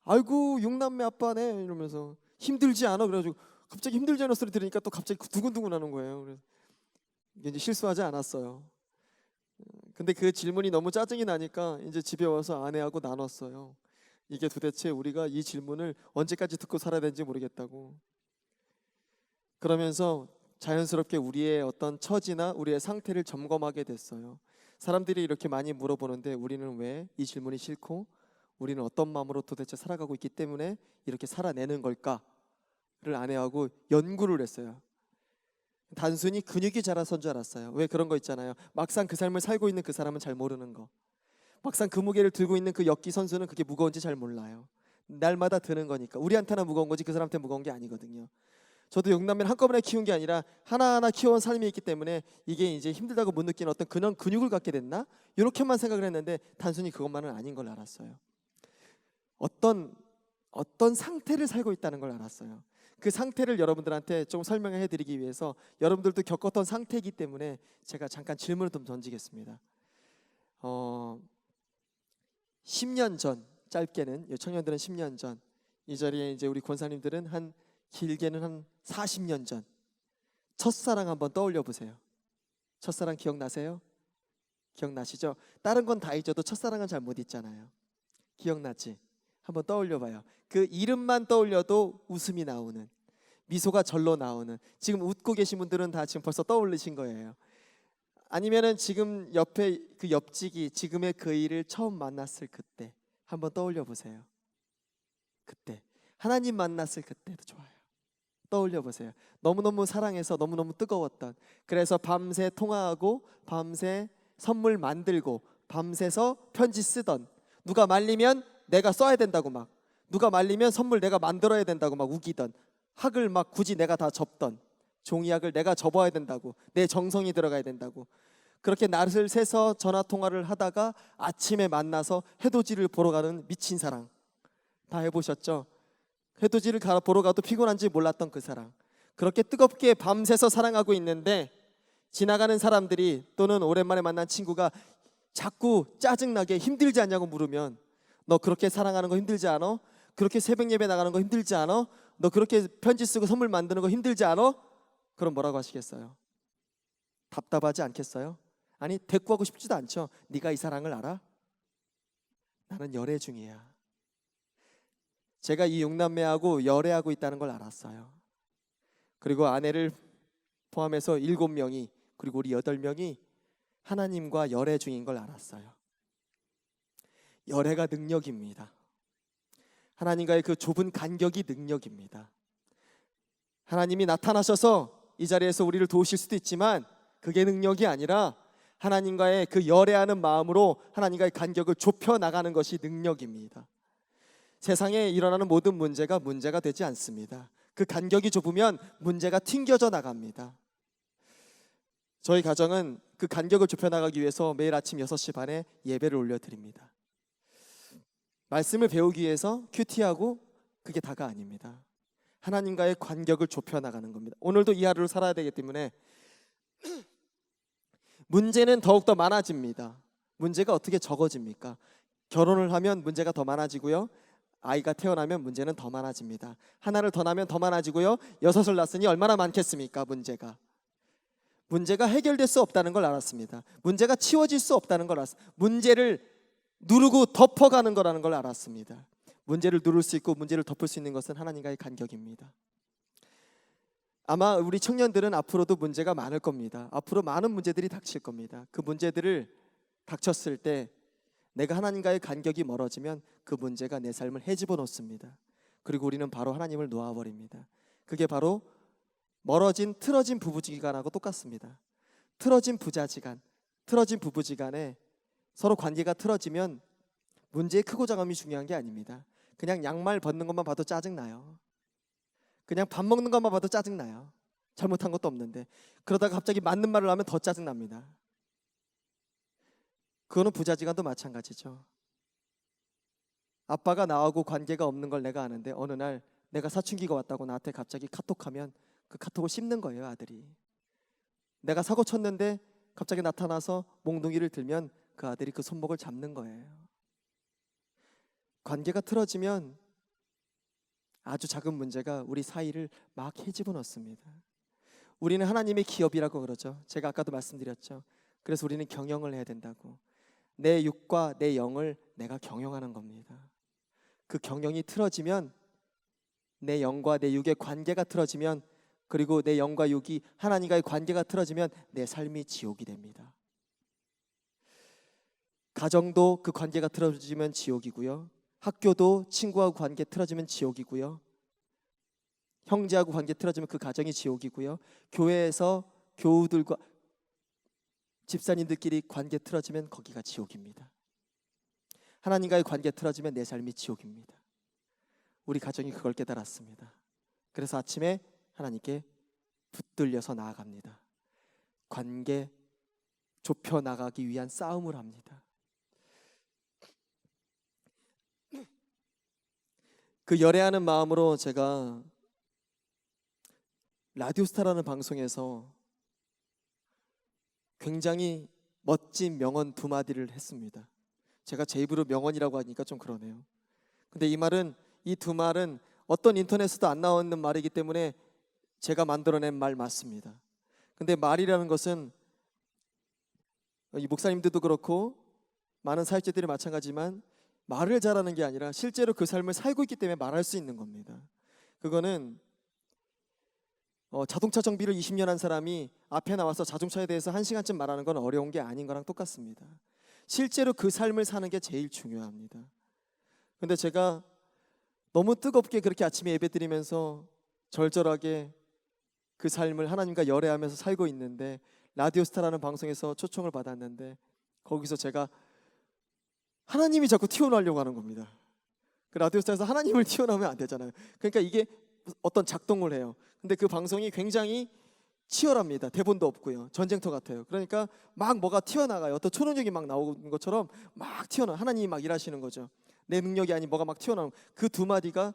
A: 아이고 육남매 아빠네 이러면서, 힘들지 않아? 그래가지고 갑자기 힘들지 않은 소리 들으니까 또 갑자기 두근두근 하는 거예요. 그래서 이제 실수하지 않았어요. 근데 그 질문이 너무 짜증이 나니까 이제 집에 와서 아내하고 나눴어요. 이게 도대체 우리가 이 질문을 언제까지 듣고 살아야 되는지 모르겠다고. 그러면서 자연스럽게 우리의 어떤 처지나 우리의 상태를 점검하게 됐어요. 사람들이 이렇게 많이 물어보는데 우리는 왜 이 질문이 싫고, 우리는 어떤 마음으로 도대체 살아가고 있기 때문에 이렇게 살아내는 걸까를 아내하고 연구를 했어요. 단순히 근육이 자라선 줄 알았어요. 왜 그런 거 있잖아요. 막상 그 삶을 살고 있는 그 사람은 잘 모르는 거. 막상 그 무게를 들고 있는 그 역기 선수는 그게 무거운지 잘 몰라요. 날마다 드는 거니까. 우리한테나 무거운 거지 그 사람한테 무거운 게 아니거든요. 저도 육남매를 한꺼번에 키운 게 아니라 하나하나 키워온 삶이 있기 때문에 이게 이제 힘들다고 못 느끼는 어떤 그런 근육을 갖게 됐나? 이렇게만 생각을 했는데 단순히 그것만은 아닌 걸 알았어요. 어떤 상태를 살고 있다는 걸 알았어요. 그 상태를 여러분들한테 좀 설명해 드리기 위해서, 여러분들도 겪었던 상태이기 때문에 제가 잠깐 질문을 좀 던지겠습니다. 10년 전, 짧게는 청년들은 10년 전, 이 자리에 이제 우리 권사님들은 길게는 한 40년 전 첫사랑 한번 떠올려 보세요. 첫사랑 기억나세요? 기억나시죠? 다른 건 다 잊어도 첫사랑은 잘 못 잊잖아요. 기억나지? 한번 떠올려 봐요. 그 이름만 떠올려도 웃음이 나오는, 미소가 절로 나오는, 지금 웃고 계신 분들은 다 지금 벌써 떠올리신 거예요. 아니면은 지금 옆에 그 옆지기, 지금의 그 일을 처음 만났을 그때 한번 떠올려 보세요. 그때 하나님 만났을 그때도 좋아요. 떠올려 보세요. 너무너무 사랑해서 너무너무 뜨거웠던, 그래서 밤새 통화하고 밤새 선물 만들고 밤새서 편지 쓰던, 누가 말리면 내가 써야 된다고 막, 누가 말리면 선물 내가 만들어야 된다고 막 우기던, 학을 막 굳이 내가 다 접던, 종이학을 내가 접어야 된다고, 내 정성이 들어가야 된다고, 그렇게 날을 새서 전화 통화를 하다가 아침에 만나서 해돋이를 보러 가는 미친 사랑, 다 해보셨죠? 해돋이를 보러 가도 피곤한지 몰랐던 그 사랑, 그렇게 뜨겁게 밤새서 사랑하고 있는데 지나가는 사람들이 또는 오랜만에 만난 친구가 자꾸 짜증나게 힘들지 않냐고 물으면, 너 그렇게 사랑하는 거 힘들지 않아? 그렇게 새벽 예배 나가는 거 힘들지 않아? 너 그렇게 편지 쓰고 선물 만드는 거 힘들지 않아? 그럼 뭐라고 하시겠어요? 답답하지 않겠어요? 아니, 대꾸하고 싶지도 않죠. 네가 이 사랑을 알아? 나는 열애 중이야. 제가 이 육남매하고 열애하고 있다는 걸 알았어요. 그리고 아내를 포함해서 7명이, 그리고 우리 8명이 하나님과 열애 중인 걸 알았어요. 열애가 능력입니다. 하나님과의 그 좁은 간격이 능력입니다. 하나님이 나타나셔서 이 자리에서 우리를 도우실 수도 있지만 그게 능력이 아니라 하나님과의 그 열애하는 마음으로 하나님과의 간격을 좁혀 나가는 것이 능력입니다. 세상에 일어나는 모든 문제가 되지 않습니다. 그 간격이 좁으면 문제가 튕겨져 나갑니다. 저희 가정은 그 간격을 좁혀 나가기 위해서 매일 아침 6시 반에 예배를 올려드립니다. 말씀을 배우기 위해서 큐티하고 그게 다가 아닙니다. 하나님과의 간격을 좁혀 나가는 겁니다. 오늘도 이 하루를 살아야 되기 때문에 문제는 더욱더 많아집니다. 문제가 어떻게 적어집니까? 결혼을 하면 문제가 더 많아지고요. 아이가 태어나면 문제는 더 많아집니다. 하나를 더 낳으면 더 많아지고요. 6을 낳았으니 얼마나 많겠습니까? 문제가 해결될 수 없다는 걸 알았습니다. 문제가 치워질 수 없다는 걸 알았습니다. 문제를 누르고 덮어가는 거라는 걸 알았습니다. 문제를 누를 수 있고 문제를 덮을 수 있는 것은 하나님과의 간격입니다. 아마 우리 청년들은 앞으로도 문제가 많을 겁니다. 앞으로 많은 문제들이 닥칠 겁니다. 그 문제들을 닥쳤을 때 내가 하나님과의 간격이 멀어지면 그 문제가 내 삶을 헤집어 놓습니다. 그리고 우리는 바로 하나님을 놓아버립니다. 그게 바로 멀어진 틀어진 부부지간하고 똑같습니다. 틀어진 부부지간에 서로 관계가 틀어지면 문제의 크고 작음이 중요한 게 아닙니다. 그냥 양말 벗는 것만 봐도 짜증나요. 그냥 밥 먹는 것만 봐도 짜증나요. 잘못한 것도 없는데. 그러다가 갑자기 맞는 말을 하면 더 짜증납니다. 그거는 부자지간도 마찬가지죠. 아빠가 나하고 관계가 없는 걸 내가 아는데 어느 날 내가 사춘기가 왔다고 나한테 갑자기 카톡하면 그 카톡을 씹는 거예요, 아들이. 내가 사고 쳤는데 갑자기 나타나서 몽둥이를 들면 그 아들이 그 손목을 잡는 거예요. 관계가 틀어지면 아주 작은 문제가 우리 사이를 막 헤집어 놓습니다. 우리는 하나님의 기업이라고 그러죠. 제가 아까도 말씀드렸죠. 그래서 우리는 경영을 해야 된다고. 내 육과 내 영을 내가 경영하는 겁니다. 그 경영이 틀어지면 내 영과 내 육의 관계가 틀어지면, 그리고 내 영과 육이 하나님과의 관계가 틀어지면 내 삶이 지옥이 됩니다. 가정도 그 관계가 틀어지면 지옥이고요. 학교도 친구하고 관계 틀어지면 지옥이고요. 형제하고 관계 틀어지면 그 가정이 지옥이고요. 교회에서 교우들과 집사님들끼리 관계 틀어지면 거기가 지옥입니다. 하나님과의 관계 틀어지면 내 삶이 지옥입니다. 우리 가정이 그걸 깨달았습니다. 그래서 아침에 하나님께 붙들려서 나아갑니다. 관계 좁혀 나가기 위한 싸움을 합니다. 그 열애하는 마음으로 제가 라디오스타라는 방송에서 굉장히 멋진 명언 2마디를 했습니다. 제가 제 입으로 명언이라고 하니까 좀 그러네요. 근데 이 2말은 어떤 인터넷에도 안 나오는 말이기 때문에 제가 만들어낸 말 맞습니다. 근데 말이라는 것은 이 목사님들도 그렇고 많은 사역자들이 마찬가지지만 말을 잘하는 게 아니라 실제로 그 삶을 살고 있기 때문에 말할 수 있는 겁니다. 그거는 자동차 정비를 20년 한 사람이 앞에 나와서 자동차에 대해서 1시간쯤 말하는 건 어려운 게 아닌 거랑 똑같습니다. 실제로 그 삶을 사는 게 제일 중요합니다. 근데 제가 너무 뜨겁게 그렇게 아침에 예배드리면서 절절하게 그 삶을 하나님과 열애하면서 살고 있는데 라디오스타라는 방송에서 초청을 받았는데 거기서 제가 하나님이 자꾸 튀어나오려고 하는 겁니다. 그 라디오스타에서 하나님을 튀어나오면 안 되잖아요. 그러니까 이게 어떤 작동을 해요. 근데 그 방송이 굉장히 치열합니다. 대본도 없고요. 전쟁터 같아요. 그러니까 막 뭐가 튀어나가요. 어떤 초능력이 막 나오는 것처럼 막 하나님이 막 일하시는 거죠. 내 능력이 아닌 뭐가 막 튀어나오는 그 2마디가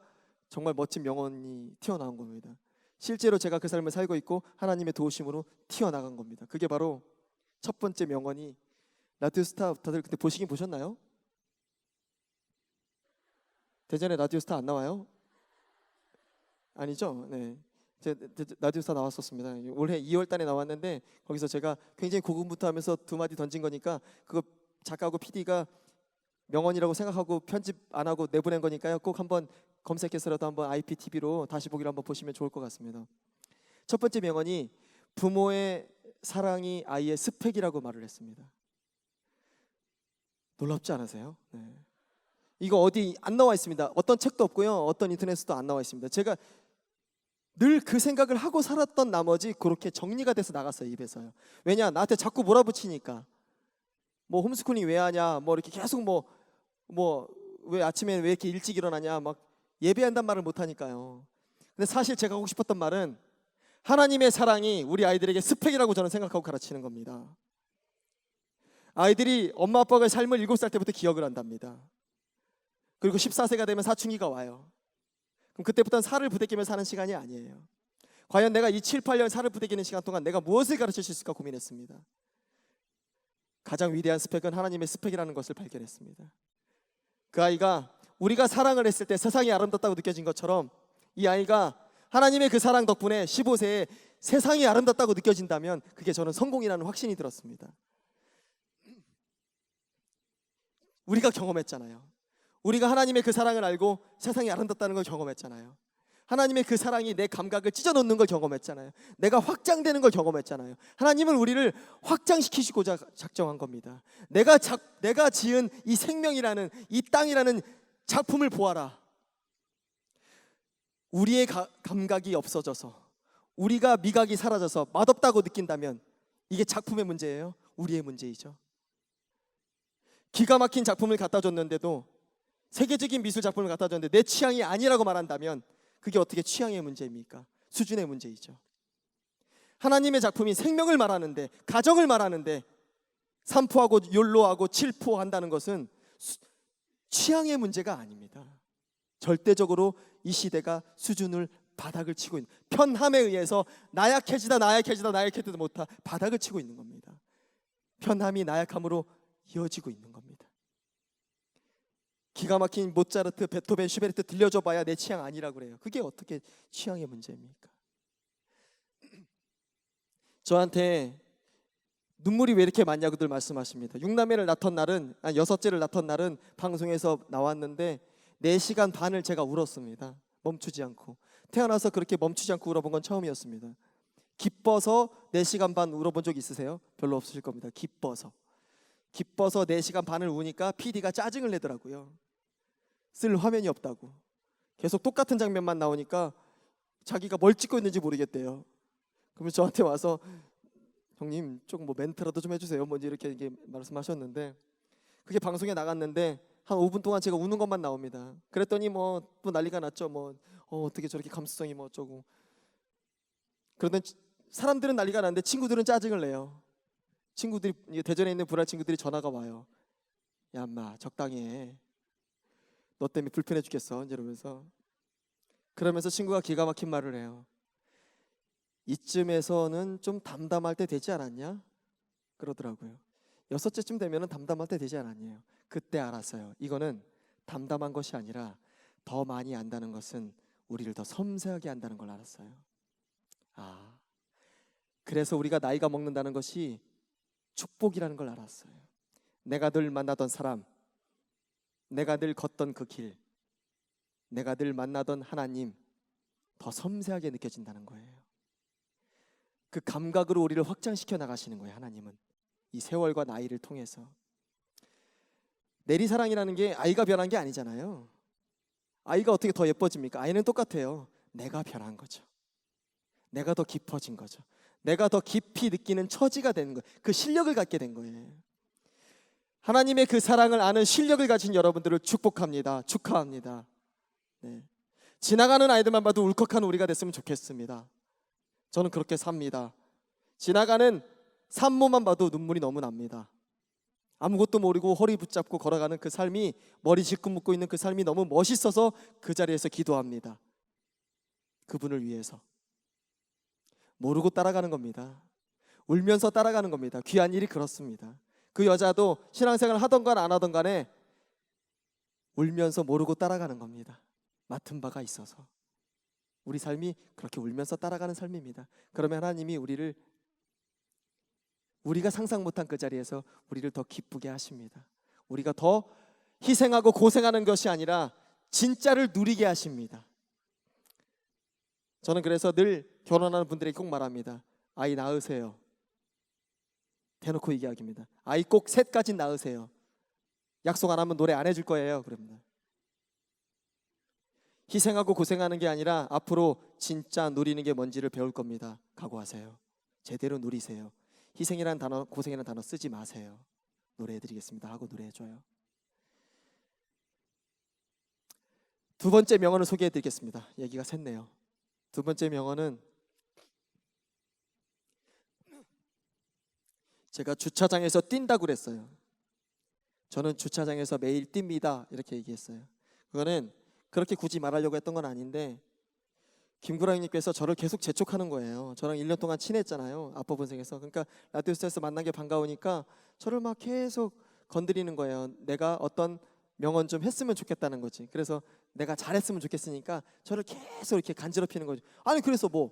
A: 정말 멋진 명언이 튀어나온 겁니다. 실제로 제가 그 삶을 살고 있고 하나님의 도우심으로 튀어나간 겁니다. 그게 바로 첫 번째 명언이 라디오스타 다들 그때 보시긴 보셨나요? 대전에 라디오스타 안 나와요? 아니죠? 네. 라디오스타 나왔었습니다. 올해 2월 달에 나왔는데 거기서 제가 굉장히 고군분투하면서 2마디 던진 거니까 그거 작가하고 PD가 명언이라고 생각하고 편집 안 하고 내보낸 거니까요. 꼭 한번 검색해서라도 한번 IPTV로 다시 보기를 한번 보시면 좋을 것 같습니다. 첫 번째 명언이 부모의 사랑이 아이의 스펙이라고 말을 했습니다. 놀랍지 않으세요? 네. 이거 어디 안 나와 있습니다. 어떤 책도 없고요. 어떤 인터넷에도 안 나와 있습니다. 제가 늘 그 생각을 하고 살았던 나머지 그렇게 정리가 돼서 나갔어요, 입에서요. 왜냐? 나한테 자꾸 몰아붙이니까. 뭐 홈스쿨링 왜 하냐? 뭐 이렇게 계속 뭐 왜 아침에 왜 이렇게 일찍 일어나냐? 막 예배한단 말을 못 하니까요. 근데 사실 제가 하고 싶었던 말은 하나님의 사랑이 우리 아이들에게 스펙이라고 저는 생각하고 가르치는 겁니다. 아이들이 엄마 아빠의 삶을 7살 때부터 기억을 한답니다. 그리고 14세가 되면 사춘기가 와요. 그럼 그때부터는 살을 부대끼며 사는 시간이 아니에요. 과연 내가 이 7, 8년 살을 부대끼는 시간 동안 내가 무엇을 가르칠 수 있을까 고민했습니다. 가장 위대한 스펙은 하나님의 스펙이라는 것을 발견했습니다. 그 아이가 우리가 사랑을 했을 때 세상이 아름답다고 느껴진 것처럼 이 아이가 하나님의 그 사랑 덕분에 15세에 세상이 아름답다고 느껴진다면 그게 저는 성공이라는 확신이 들었습니다. 우리가 경험했잖아요. 우리가 하나님의 그 사랑을 알고 세상이 아름답다는 걸 경험했잖아요. 하나님의 그 사랑이 내 감각을 찢어놓는 걸 경험했잖아요. 내가 확장되는 걸 경험했잖아요. 하나님은 우리를 확장시키시고자 작정한 겁니다. 내가 지은 이 생명이라는 이 땅이라는 작품을 보아라. 우리의 감각이 없어져서 우리가 미각이 사라져서 맛없다고 느낀다면 이게 작품의 문제예요? 우리의 문제이죠. 기가 막힌 작품을 갖다 줬는데도 세계적인 미술 작품을 갖다 줬는데 내 취향이 아니라고 말한다면 그게 어떻게 취향의 문제입니까? 수준의 문제이죠. 하나님의 작품이 생명을 말하는데, 가정을 말하는데 산포하고 욜로하고 칠포한다는 것은 취향의 문제가 아닙니다. 절대적으로 이 시대가 수준을 바닥을 치고 있는, 편함에 의해서 나약해지다 못하 바닥을 치고 있는 겁니다. 편함이 나약함으로 이어지고 있는 겁니다. 기가 막힌 모차르트, 베토벤, 슈베르트 들려줘봐야 내 취향 아니라고 그래요. 그게 어떻게 취향의 문제입니까? 저한테 눈물이 왜 이렇게 많냐고들 말씀하십니다. 6남매를 낳던 날은, 여섯째를 낳던 날은 방송에서 나왔는데 4시간 반을 제가 울었습니다. 멈추지 않고. 태어나서 그렇게 멈추지 않고 울어본 건 처음이었습니다. 기뻐서 4시간 반 울어본 적 있으세요? 별로 없으실 겁니다. 기뻐서 4시간 반을 우니까 PD가 짜증을 내더라고요. 쓸 화면이 없다고. 계속 똑같은 장면만 나오니까 자기가 뭘 찍고 있는지 모르겠대요. 그러면 저한테 와서 형님 조금 뭐 멘트라도 좀 해주세요. 뭔지 이렇게 말씀하셨는데 그게 방송에 나갔는데 한 5분 동안 제가 우는 것만 나옵니다. 그랬더니 뭐 또 난리가 났죠. 어떻게 저렇게 감수성이 뭐 어쩌고. 그러던 사람들은 난리가 났는데 친구들은 짜증을 내요. 친구들이, 대전에 있는 불알 친구들이 전화가 와요. 야 인마 적당히 해. 너 때문에 불편해 죽겠어. 이러면서. 그러면서 친구가 기가 막힌 말을 해요. 이쯤에서는 좀 담담할 때 되지 않았냐? 그러더라고요. 6째쯤 되면 담담할 때 되지 않았냐요. 그때 알았어요. 이거는 담담한 것이 아니라 더 많이 안다는 것은 우리를 더 섬세하게 안다는 걸 알았어요. 그래서 우리가 나이가 먹는다는 것이 축복이라는 걸 알았어요. 내가 늘 만나던 사람, 내가 늘 걷던 그 길, 내가 늘 만나던 하나님 더 섬세하게 느껴진다는 거예요. 그 감각으로 우리를 확장시켜 나가시는 거예요. 하나님은 이 세월과 나이를 통해서. 내리사랑이라는 게 아이가 변한 게 아니잖아요. 아이가 어떻게 더 예뻐집니까? 아이는 똑같아요. 내가 변한 거죠. 내가 더 깊어진 거죠. 내가 더 깊이 느끼는 처지가 되는 거예요. 그 실력을 갖게 된 거예요. 하나님의 그 사랑을 아는 실력을 가진 여러분들을 축복합니다. 축하합니다. 네. 지나가는 아이들만 봐도 울컥한 우리가 됐으면 좋겠습니다. 저는 그렇게 삽니다. 지나가는 산모만 봐도 눈물이 너무 납니다. 아무것도 모르고 허리 붙잡고 걸어가는 그 삶이, 머리 질끈 묶고 있는 그 삶이 너무 멋있어서 그 자리에서 기도합니다. 그분을 위해서. 모르고 따라가는 겁니다. 울면서 따라가는 겁니다. 귀한 일이 그렇습니다. 그 여자도 신앙생활을 하던 간 안 하던 간에 울면서 모르고 따라가는 겁니다. 맡은 바가 있어서. 우리 삶이 그렇게 울면서 따라가는 삶입니다. 그러면 하나님이 우리가 상상 못한 그 자리에서 우리를 더 기쁘게 하십니다. 우리가 더 희생하고 고생하는 것이 아니라 진짜를 누리게 하십니다. 저는 그래서 늘 결혼하는 분들에게 꼭 말합니다. 아이 낳으세요. 대놓고 얘기합니다. 아이 꼭 3까지 낳으세요. 약속 안 하면 노래 안 해줄 거예요. 그럽니다. 희생하고 고생하는 게 아니라 앞으로 진짜 누리는 게 뭔지를 배울 겁니다. 각오하세요. 제대로 누리세요. 희생이라는 단어, 고생이라는 단어 쓰지 마세요. 노래해드리겠습니다 하고 노래해줘요. 2번째 명언을 소개해드리겠습니다. 얘기가 샜네요. 2번째 명언은 제가 주차장에서 뛴다고 그랬어요. 저는 주차장에서 매일 뜁니다 이렇게 얘기했어요. 그거는 그렇게 굳이 말하려고 했던 건 아닌데 김구랑님께서 저를 계속 재촉하는 거예요. 저랑 1년 동안 친했잖아요. 아빠 본생에서. 그러니까 라디오스타에서 만난 게 반가우니까 저를 막 계속 건드리는 거예요. 내가 어떤 명언 좀 했으면 좋겠다는 거지. 그래서 내가 잘했으면 좋겠으니까 저를 계속 이렇게 간지럽히는 거지. 아니 그래서 뭐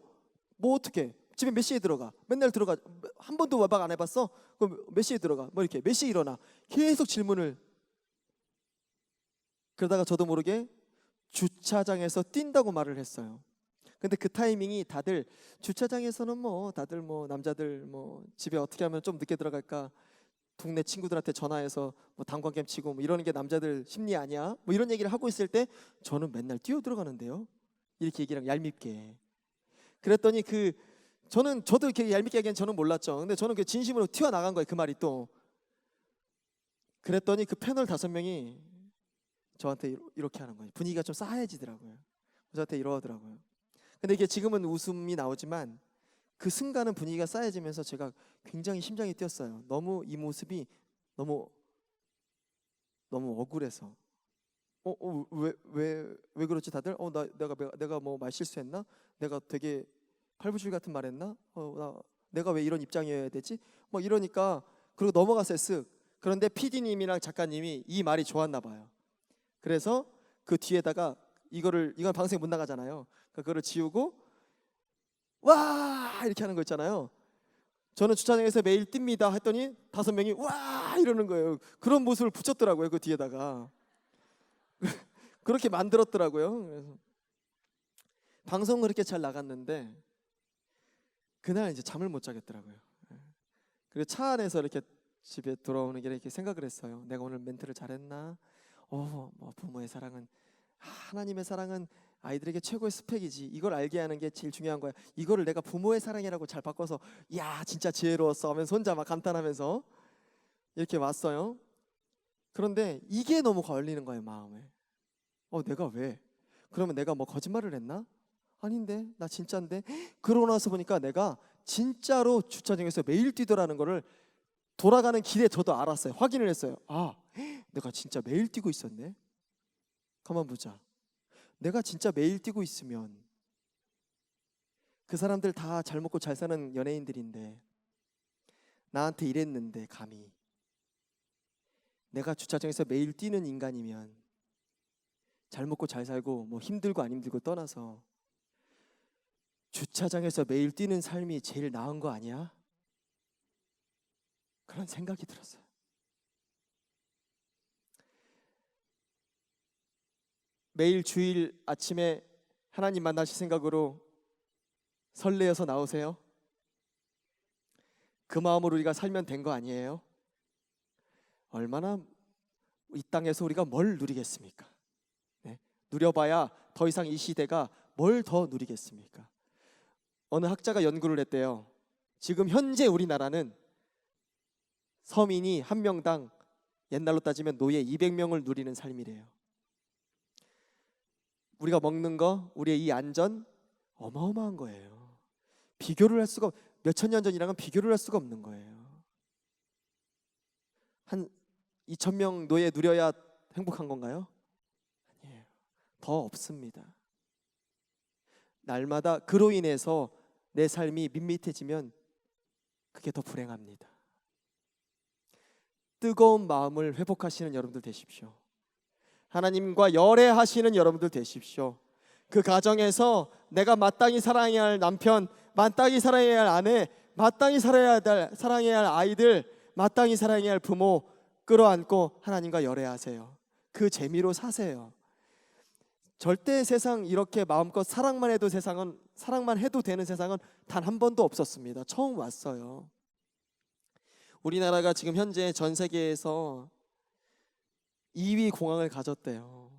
A: 어떻게 집에 몇 시에 들어가? 맨날 들어가. 한 번도 외박 안 해봤어? 그럼 몇 시에 들어가? 뭐 이렇게 몇 시에 일어나? 계속 질문을. 그러다가 저도 모르게 주차장에서 뛴다고 말을 했어요. 근데 그 타이밍이 다들 주차장에서는 뭐 다들 뭐 남자들 뭐 집에 어떻게 하면 좀 늦게 들어갈까, 동네 친구들한테 전화해서 뭐 당구게임 치고 뭐 이러는 게 남자들 심리 아니야? 뭐 이런 얘기를 하고 있을 때 저는 맨날 뛰어 들어가는데요. 이렇게 얘기랑 얄밉게. 그랬더니 저도 이렇게 얄밉게 얘기한 저는 몰랐죠. 근데 저는 그 진심으로 튀어나간 거예요. 그 말이 또. 그랬더니 그 패널 5명이 저한테 이렇게 하는 거예요. 분위기가 좀 싸해지더라고요. 저한테 이러더라고요. 근데 이게 지금은 웃음이 나오지만 그 순간은 분위기가 싸해지면서 제가 굉장히 심장이 뛰었어요. 너무 이 모습이 너무 억울해서. 왜 그렇지 다들? 내가 뭐 말 실수했나? 내가 되게 팔불출 같은 말했나? 내가 왜 이런 입장이어야 되지? 뭐 이러니까 그리고 넘어갔어요. 쓱. 그런데 PD님이랑 작가님이 이 말이 좋았나 봐요. 그래서 그 뒤에다가 이건 방송에 못 나가잖아요. 그거를 지우고 와 이렇게 하는 거 있잖아요. 저는 주차장에서 매일 뜁니다 했더니 5명이 와 이러는 거예요. 그런 모습을 붙였더라고요. 그 뒤에다가. 그렇게 만들었더라고요. 그래서 방송은 그렇게 잘 나갔는데 그날 이제 잠을 못 자겠더라고요. 그리고 차 안에서 이렇게 집에 돌아오는 길에 이렇게 생각을 했어요. 내가 오늘 멘트를 잘했나? 뭐 부모의 사랑은 하나님의 사랑은 아이들에게 최고의 스펙이지. 이걸 알게 하는 게 제일 중요한 거야. 이거를 내가 부모의 사랑이라고 잘 바꿔서 야 진짜 지혜로웠어 하면서 혼자 막 감탄하면서 이렇게 왔어요. 그런데 이게 너무 걸리는 거예요. 마음에. 내가 왜? 그러면 내가 뭐 거짓말을 했나? 아닌데 나 진짜인데. 그러고 나서 보니까 내가 진짜로 주차장에서 매일 뛰더라는 거를 돌아가는 길에 저도 알았어요. 확인을 했어요. 내가 진짜 매일 뛰고 있었네. 가만 보자. 내가 진짜 매일 뛰고 있으면 그 사람들 다 잘 먹고 잘 사는 연예인들인데 나한테 이랬는데 감히 내가 주차장에서 매일 뛰는 인간이면 잘 먹고 잘 살고 뭐 힘들고 안 힘들고 떠나서 주차장에서 매일 뛰는 삶이 제일 나은 거 아니야? 그런 생각이 들었어요. 매일 주일 아침에 하나님 만나실 생각으로 설레어서 나오세요? 그 마음으로 우리가 살면 된 거 아니에요? 얼마나 이 땅에서 우리가 뭘 누리겠습니까? 네? 누려봐야 더 이상 이 시대가 뭘 더 누리겠습니까? 어느 학자가 연구를 했대요. 지금 현재 우리나라는 서민이 한 명당 옛날로 따지면 노예 200명을 누리는 삶이래요. 우리가 먹는 거, 우리의 이 안전 어마어마한 거예요. 비교를 할 수가 몇천 년 전이랑은 비교를 할 수가 없는 거예요. 한 2,000명 노예 누려야 행복한 건가요? 아니에요. 더 없습니다. 날마다 그로 인해서 내 삶이 밋밋해지면 그게 더 불행합니다. 뜨거운 마음을 회복하시는 여러분들 되십시오. 하나님과 열애하시는 여러분들 되십시오. 그 가정에서 내가 마땅히 사랑해야 할 남편, 마땅히 사랑해야 할 아내, 마땅히 사랑해야 할 아이들, 마땅히 사랑해야 할 부모 끌어안고 하나님과 열애하세요. 그 재미로 사세요. 절대 세상 이렇게 마음껏 사랑만 해도 되는 세상은 단 한 번도 없었습니다. 처음 왔어요. 우리나라가 지금 현재 전 세계에서 2위 공항을 가졌대요.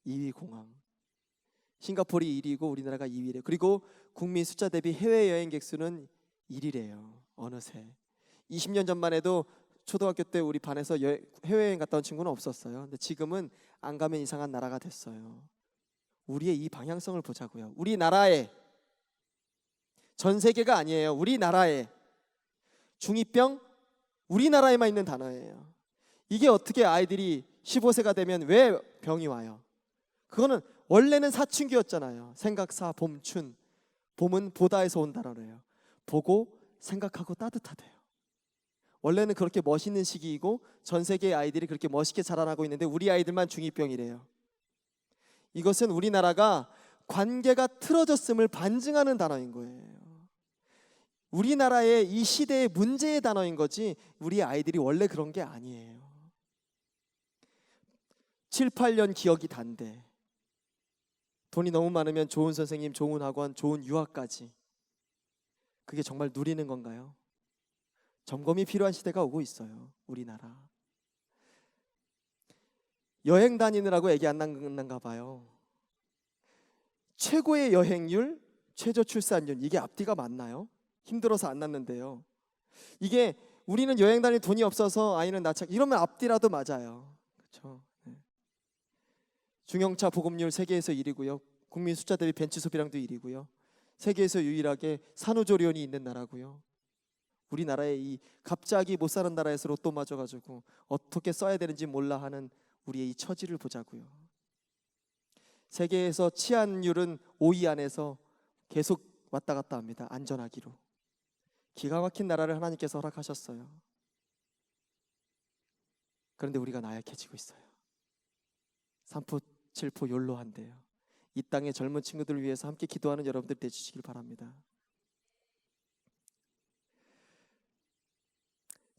A: 2위 공항. 싱가포르이 1위고 우리나라가 2위래요. 그리고 국민 숫자 대비 해외여행객 수는 1위래요. 어느새 20년 전만 해도 초등학교 때 우리 반에서 해외여행 갔다 온 친구는 없었어요. 근데 지금은 안 가면 이상한 나라가 됐어요. 우리의 이 방향성을 보자고요. 우리나라에, 전 세계가 아니에요. 우리나라에. 중2병 우리나라에만 있는 단어예요. 이게 어떻게 아이들이 15세가 되면 왜 병이 와요? 그거는 원래는 사춘기였잖아요. 생각사, 봄춘. 봄은 보다에서 온 단어예요. 보고 생각하고 따뜻하대요. 원래는 그렇게 멋있는 시기이고 전 세계의 아이들이 그렇게 멋있게 자라나고 있는데 우리 아이들만 중2병이래요. 이것은 우리나라가 관계가 틀어졌음을 반증하는 단어인 거예요. 우리나라의 이 시대의 문제의 단어인 거지 우리 아이들이 원래 그런 게 아니에요. 7, 8년 기억이 단데 돈이 너무 많으면 좋은 선생님, 좋은 학원, 좋은 유학까지. 그게 정말 누리는 건가요? 점검이 필요한 시대가 오고 있어요. 우리나라. 여행 다니느라고 애기 안 낳는가 봐요. 최고의 여행률, 최저 출산율, 이게 앞뒤가 맞나요? 힘들어서 안 낳는데요. 이게 우리는 여행 다닐 돈이 없어서 아이는 낳자, 이러면 앞뒤라도 맞아요. 그렇죠? 네. 중형차 보급률 세계에서 1위고요. 국민 숫자 대비 벤치 소비량도 1위고요. 세계에서 유일하게 산후조리원이 있는 나라고요. 우리나라에 이 갑자기 못 사는 나라에서 로또 맞아가지고 어떻게 써야 되는지 몰라 하는 우리의 이 처지를 보자고요. 세계에서 치안율은 5위 안에서 계속 왔다 갔다 합니다. 안전하기로. 기가 막힌 나라를 하나님께서 허락하셨어요. 그런데 우리가 나약해지고 있어요. 3포 7포 욜로한데요. 이 땅의 젊은 친구들을 위해서 함께 기도하는 여러분들 되주시길 바랍니다.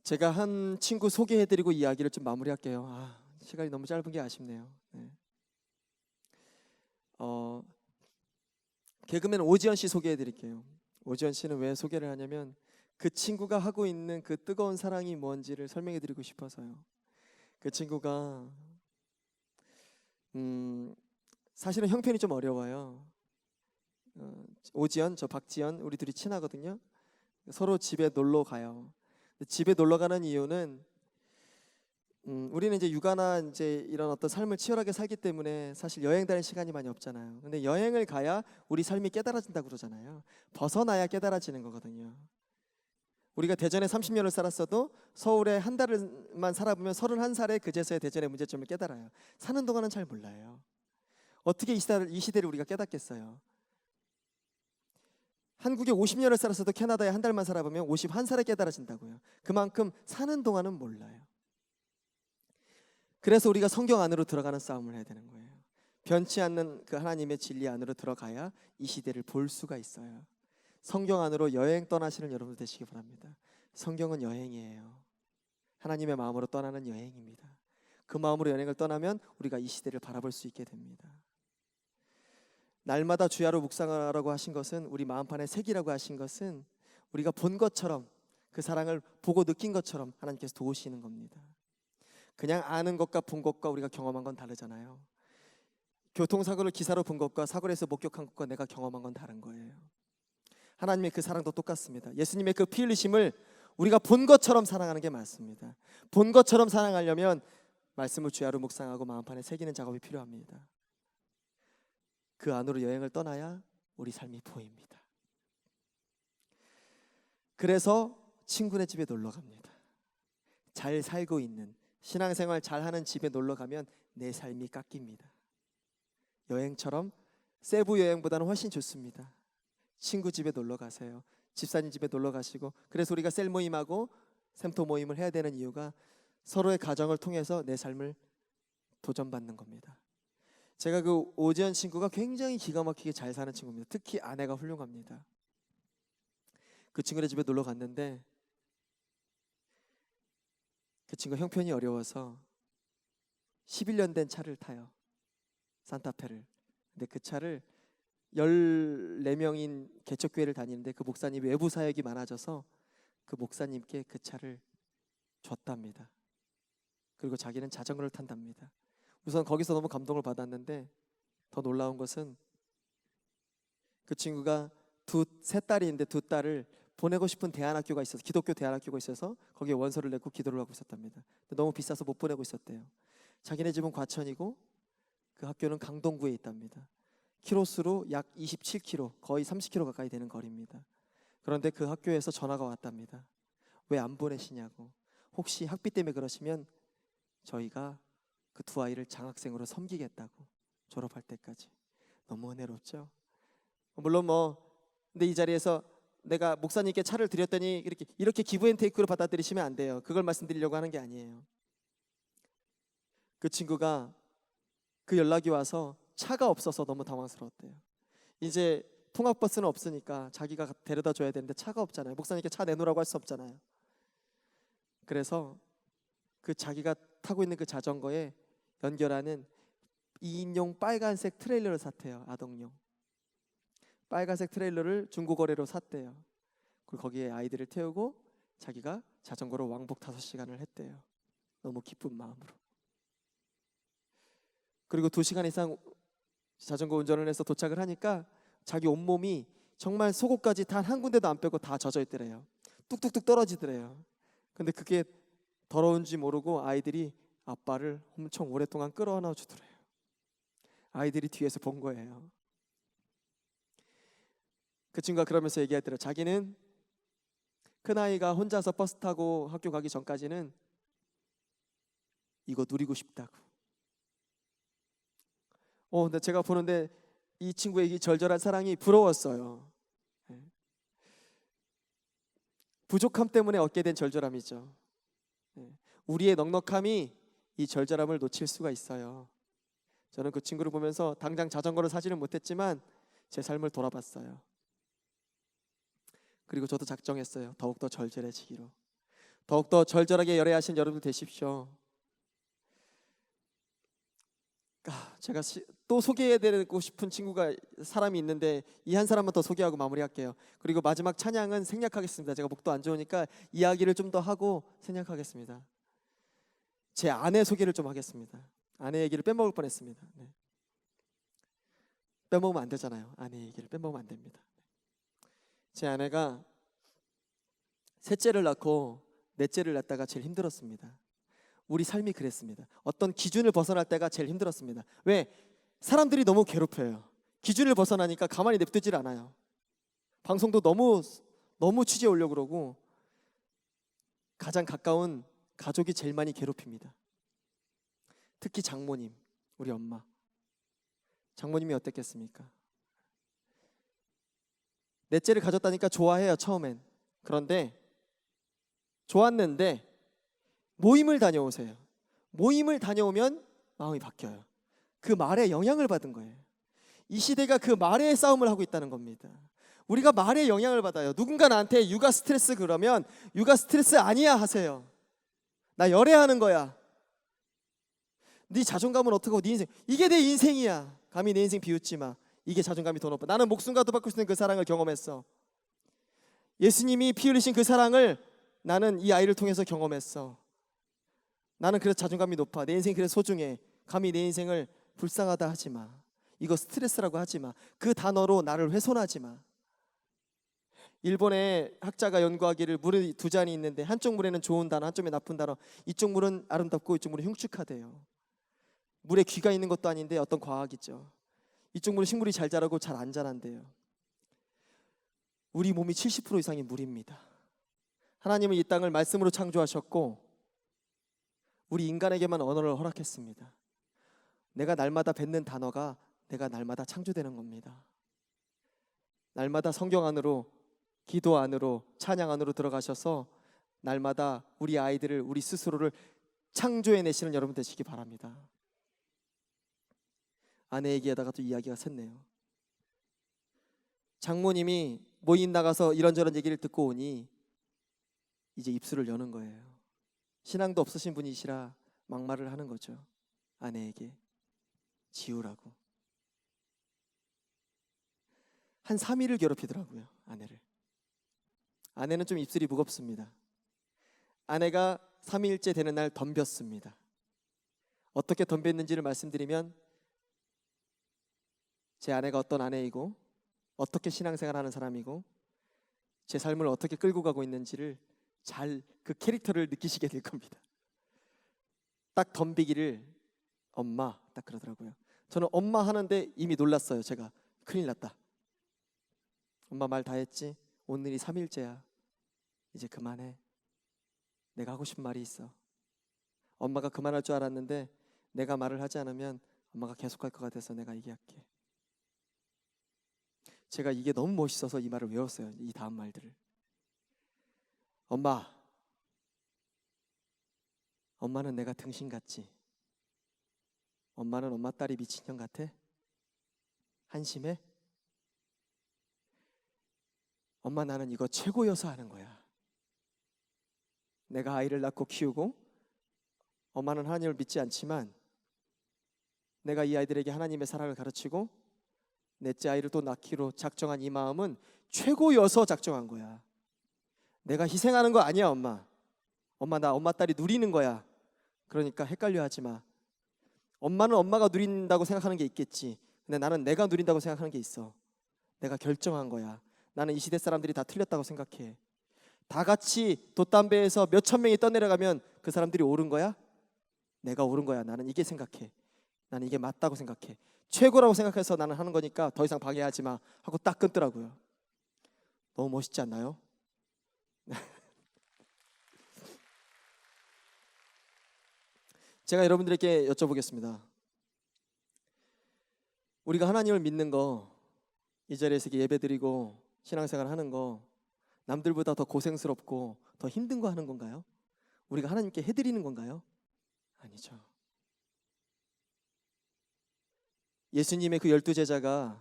A: 제가 한 친구 소개해드리고 이야기를 좀 마무리할게요. 시간이 너무 짧은 게 아쉽네요. 네. 개그맨 오지연 씨 소개해드릴게요. 오지연 씨는 왜 소개를 하냐면 그 친구가 하고 있는 그 뜨거운 사랑이 뭔지를 설명해드리고 싶어서요. 그 친구가 사실은 형편이 좀 어려워요. 오지연, 저 박지연, 우리 둘이 친하거든요. 서로 집에 놀러 가요. 집에 놀러 가는 이유는 우리는 이제 육아나 이제 이런 어떤 삶을 치열하게 살기 때문에 사실 여행 다닐 시간이 많이 없잖아요. 근데 여행을 가야 우리 삶이 깨달아진다고 그러잖아요. 벗어나야 깨달아지는 거거든요. 우리가 대전에 30년을 살았어도 서울에 한 달만 살아보면 31살에 그제서야 대전의 문제점을 깨달아요. 사는 동안은 잘 몰라요. 어떻게 이 시대를 우리가 깨닫겠어요? 한국에 50년을 살았어도 캐나다에 한 달만 살아보면 51살에 깨달아진다고요. 그만큼 사는 동안은 몰라요. 그래서 우리가 성경 안으로 들어가는 싸움을 해야 되는 거예요. 변치 않는 그 하나님의 진리 안으로 들어가야 이 시대를 볼 수가 있어요. 성경 안으로 여행 떠나시는 여러분 되시기 바랍니다. 성경은 여행이에요. 하나님의 마음으로 떠나는 여행입니다. 그 마음으로 여행을 떠나면 우리가 이 시대를 바라볼 수 있게 됩니다. 날마다 주야로 묵상하라고 하신 것은, 우리 마음판에 새기라고 하신 것은 우리가 본 것처럼, 그 사랑을 보고 느낀 것처럼 하나님께서 도우시는 겁니다. 그냥 아는 것과 본 것과 우리가 경험한 건 다르잖아요. 교통사고를 기사로 본 것과 사고를 해서 목격한 것과 내가 경험한 건 다른 거예요. 하나님의 그 사랑도 똑같습니다. 예수님의 그 피 흘리심을 우리가 본 것처럼 사랑하는 게 맞습니다. 본 것처럼 사랑하려면 말씀을 주야로 묵상하고 마음판에 새기는 작업이 필요합니다. 그 안으로 여행을 떠나야 우리 삶이 보입니다. 그래서 친구네 집에 놀러 갑니다. 잘 살고 있는, 신앙생활 잘하는 집에 놀러 가면 내 삶이 깎입니다. 여행처럼 세부 여행보다는 훨씬 좋습니다. 친구 집에 놀러 가세요. 집사님 집에 놀러 가시고. 그래서 우리가 셀 모임하고 샘토 모임을 해야 되는 이유가 서로의 가정을 통해서 내 삶을 도전받는 겁니다. 제가 그 오지연 친구가 굉장히 기가 막히게 잘 사는 친구입니다. 특히 아내가 훌륭합니다. 그 친구네 집에 놀러 갔는데 그 친구가 형편이 어려워서 11년 된 차를 타요. 산타페를. 근데 그 차를 14명인 개척교회를 다니는데 그 목사님이 외부 사역이 많아져서 그 목사님께 그 차를 줬답니다. 그리고 자기는 자전거를 탄답니다. 우선 거기서 너무 감동을 받았는데 더 놀라운 것은 그 친구가 세 딸이 있는데 두 딸을 보내고 싶은 대안학교가 있어서, 기독교 대안학교가 있어서 거기에 원서를 내고 기도를 하고 있었답니다. 근데 너무 비싸서 못 보내고 있었대요. 자기네 집은 과천이고 그 학교는 강동구에 있답니다. 키로수로 약 27km, 거의 30km 가까이 되는 거리입니다. 그런데 그 학교에서 전화가 왔답니다. 왜 안 보내시냐고. 혹시 학비 때문에 그러시면 저희가 그 두 아이를 장학생으로 섬기겠다고, 졸업할 때까지. 너무 은혜롭죠? 물론 근데 이 자리에서 내가 목사님께 차를 드렸더니 이렇게 기브앤테이크로 받아들이시면 안 돼요. 그걸 말씀드리려고 하는 게 아니에요. 그 친구가 그 연락이 와서 차가 없어서 너무 당황스러웠대요. 이제 통학버스는 없으니까 자기가 데려다 줘야 되는데 차가 없잖아요. 목사님께 차 내놓으라고 할 수 없잖아요. 그래서 그 자기가 타고 있는 그 자전거에 연결하는 2인용 빨간색 트레일러를 샀대요. 아동용 빨간색 트레일러를 중고거래로 샀대요. 그리고 거기에 아이들을 태우고 자기가 자전거로 왕복 5시간을 했대요. 너무 기쁜 마음으로. 그리고 2시간 이상 자전거 운전을 해서 도착을 하니까 자기 온몸이 정말 속옷까지 단 한 군데도 안 빼고 다 젖어 있더래요. 뚝뚝뚝 떨어지더래요. 근데 그게 더러운지 모르고 아이들이 아빠를 엄청 오랫동안 끌어안아 주더래요. 아이들이 뒤에서 본 거예요. 그 친구가 그러면서 얘기하더래요. 자기는 큰아이가 혼자서 버스 타고 학교 가기 전까지는 이거 누리고 싶다고. 근데 제가 보는데 이 친구의 이 절절한 사랑이 부러웠어요. 부족함 때문에 얻게 된 절절함이죠. 우리의 넉넉함이 이 절절함을 놓칠 수가 있어요. 저는 그 친구를 보면서 당장 자전거를 사지는 못했지만 제 삶을 돌아봤어요. 그리고 저도 작정했어요. 더욱더 절절해지기로. 더욱더 절절하게 열애하신 여러분 되십시오. 제가 또 소개해드리고 싶은 친구가 사람이 있는데 이 한 사람만 더 소개하고 마무리할게요. 그리고 마지막 찬양은 생략하겠습니다. 제가 목도 안 좋으니까 이야기를 좀 더 하고 생략하겠습니다. 제 아내 소개를 좀 하겠습니다. 아내 얘기를 빼먹을 뻔했습니다. 빼먹으면 안 되잖아요. 아내 얘기를 빼먹으면 안 됩니다. 제 아내가 셋째를 낳고 넷째를 낳다가 제일 힘들었습니다. 우리 삶이 그랬습니다. 어떤 기준을 벗어날 때가 제일 힘들었습니다. 왜? 사람들이 너무 괴롭혀요. 기준을 벗어나니까 가만히 냅두질 않아요. 방송도 너무 취재 오려고 그러고 가장 가까운 가족이 제일 많이 괴롭힙니다. 특히 장모님, 우리 엄마. 장모님이 어땠겠습니까? 넷째를 가졌다니까 좋아해요, 처음엔. 그런데 좋았는데 모임을 다녀오세요. 모임을 다녀오면 마음이 바뀌어요. 그 말에 영향을 받은 거예요. 이 시대가 그 말의 싸움을 하고 있다는 겁니다. 우리가 말에 영향을 받아요. 누군가 나한테 육아 스트레스 그러면 육아 스트레스 아니야 하세요. 나 열애하는 거야. 네 자존감은 어떻고 네 인생 이게 내 인생이야. 감히 내 인생 비웃지 마. 이게 자존감이 더 높아. 나는 목숨과도 바꿀 수 있는 그 사랑을 경험했어. 예수님이 피 흘리신 그 사랑을 나는 이 아이를 통해서 경험했어. 나는 그래서 자존감이 높아. 내 인생이 그래서 소중해. 감히 내 인생을 불쌍하다 하지 마. 이거 스트레스라고 하지 마. 그 단어로 나를 훼손하지 마. 일본의 학자가 연구하기를 물이 2잔이 있는데 한쪽 물에는 좋은 단어, 한쪽에 나쁜 단어. 이쪽 물은 아름답고 이쪽 물은 흉측하대요. 물에 귀가 있는 것도 아닌데 어떤 과학이죠. 이쪽 물은 식물이 잘 자라고 잘 안 자란대요. 우리 몸이 70% 이상이 물입니다. 하나님은 이 땅을 말씀으로 창조하셨고 우리 인간에게만 언어를 허락했습니다. 내가 날마다 뱉는 단어가 내가 날마다 창조되는 겁니다. 날마다 성경 안으로, 기도 안으로, 찬양 안으로 들어가셔서 날마다 우리 아이들을, 우리 스스로를 창조해내시는 여러분 되시기 바랍니다. 아내 얘기하다가 또 이야기가 샜네요. 장모님이 모임 나가서 이런저런 얘기를 듣고 오니 이제 입술을 여는 거예요. 신앙도 없으신 분이시라 막말을 하는 거죠. 아내에게 지우라고. 한 3일을 괴롭히더라고요. 아내를. 아내는 좀 입술이 무겁습니다. 아내가 3일째 되는 날 덤볐습니다. 어떻게 덤볐는지를 말씀드리면 제 아내가 어떤 아내이고 어떻게 신앙생활하는 사람이고 제 삶을 어떻게 끌고 가고 있는지를 잘 그 캐릭터를 느끼시게 될 겁니다. 딱 덤비기를 엄마 딱 그러더라고요. 저는 엄마 하는데 이미 놀랐어요. 제가 큰일 났다. 엄마 말 다 했지? 오늘이 3일째야. 이제 그만해. 내가 하고 싶은 말이 있어. 엄마가 그만할 줄 알았는데 내가 말을 하지 않으면 엄마가 계속할 것 같아서 내가 얘기할게. 제가 이게 너무 멋있어서 이 말을 외웠어요. 이 다음 말들을. 엄마는 내가 등신 같지? 엄마는 엄마 딸이 미친년 같아? 한심해? 엄마, 나는 이거 최고여서 하는 거야. 내가 아이를 낳고 키우고, 엄마는 하나님을 믿지 않지만 내가 이 아이들에게 하나님의 사랑을 가르치고 넷째 아이를 또 낳기로 작정한 이 마음은 최고여서 작정한 거야. 내가 희생하는 거 아니야, 엄마. 나 엄마 딸이 누리는 거야. 그러니까 헷갈려 하지 마. 엄마는 엄마가 누린다고 생각하는 게 있겠지. 근데 나는 내가 누린다고 생각하는 게 있어. 내가 결정한 거야. 나는 이 시대 사람들이 다 틀렸다고 생각해. 다 같이 돛담배에서 몇천 명이 떠내려가면 그 사람들이 옳은 거야? 내가 옳은 거야. 나는 이게 생각해. 나는 이게 맞다고 생각해. 최고라고 생각해서 나는 하는 거니까 더 이상 방해하지 마 하고 딱 끊더라고요. 너무 멋있지 않나요? 제가 여러분들에게 여쭤보겠습니다. 우리가 하나님을 믿는 거, 이 자리에서 예배드리고 신앙생활 하는 거 남들보다 더 고생스럽고 더 힘든 거 하는 건가요? 우리가 하나님께 해드리는 건가요? 아니죠. 예수님의 그 12제자가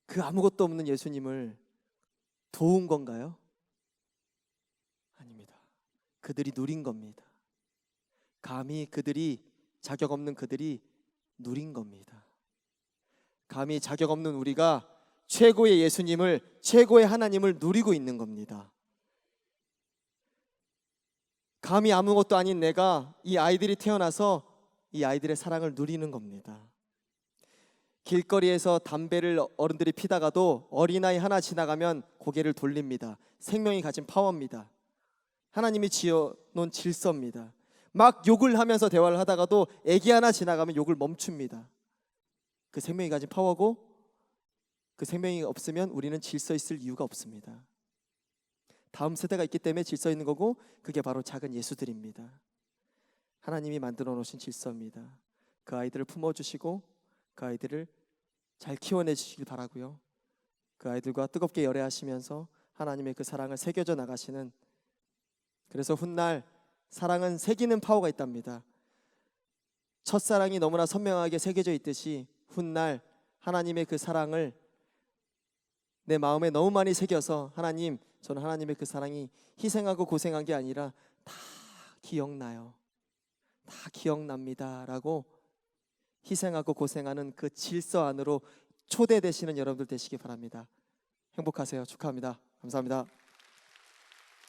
A: 그 아무것도 없는 예수님을 도운 건가요? 아닙니다. 그들이 누린 겁니다. 감히 그들이, 자격 없는 그들이 누린 겁니다. 감히 자격 없는 우리가 최고의 예수님을, 최고의 하나님을 누리고 있는 겁니다. 감히 아무것도 아닌 내가 이 아이들이 태어나서 이 아이들의 사랑을 누리는 겁니다. 길거리에서 담배를 어른들이 피다가도 어린아이 하나 지나가면 고개를 돌립니다. 생명이 가진 파워입니다. 하나님이 지어놓은 질서입니다. 막 욕을 하면서 대화를 하다가도 애기 하나 지나가면 욕을 멈춥니다. 그 생명이 가진 파워고, 그 생명이 없으면 우리는 질서 있을 이유가 없습니다. 다음 세대가 있기 때문에 질서 있는 거고, 그게 바로 작은 예수들입니다. 하나님이 만들어 놓으신 질서입니다. 그 아이들을 품어주시고 그 아이들을 잘 키워내 주시길 바라고요. 그 아이들과 뜨겁게 열애하시면서 하나님의 그 사랑을 새겨져 나가시는, 그래서 훗날 사랑은 새기는 파워가 있답니다. 첫사랑이 너무나 선명하게 새겨져 있듯이 훗날 하나님의 그 사랑을 내 마음에 너무 많이 새겨서, 하나님, 저는 하나님의 그 사랑이 희생하고 고생한 게 아니라 다 기억나요. 다 기억납니다 라고 희생하고 고생하는 그 질서 안으로 초대되시는 여러분들 되시기 바랍니다. 행복하세요. 축하합니다. 감사합니다.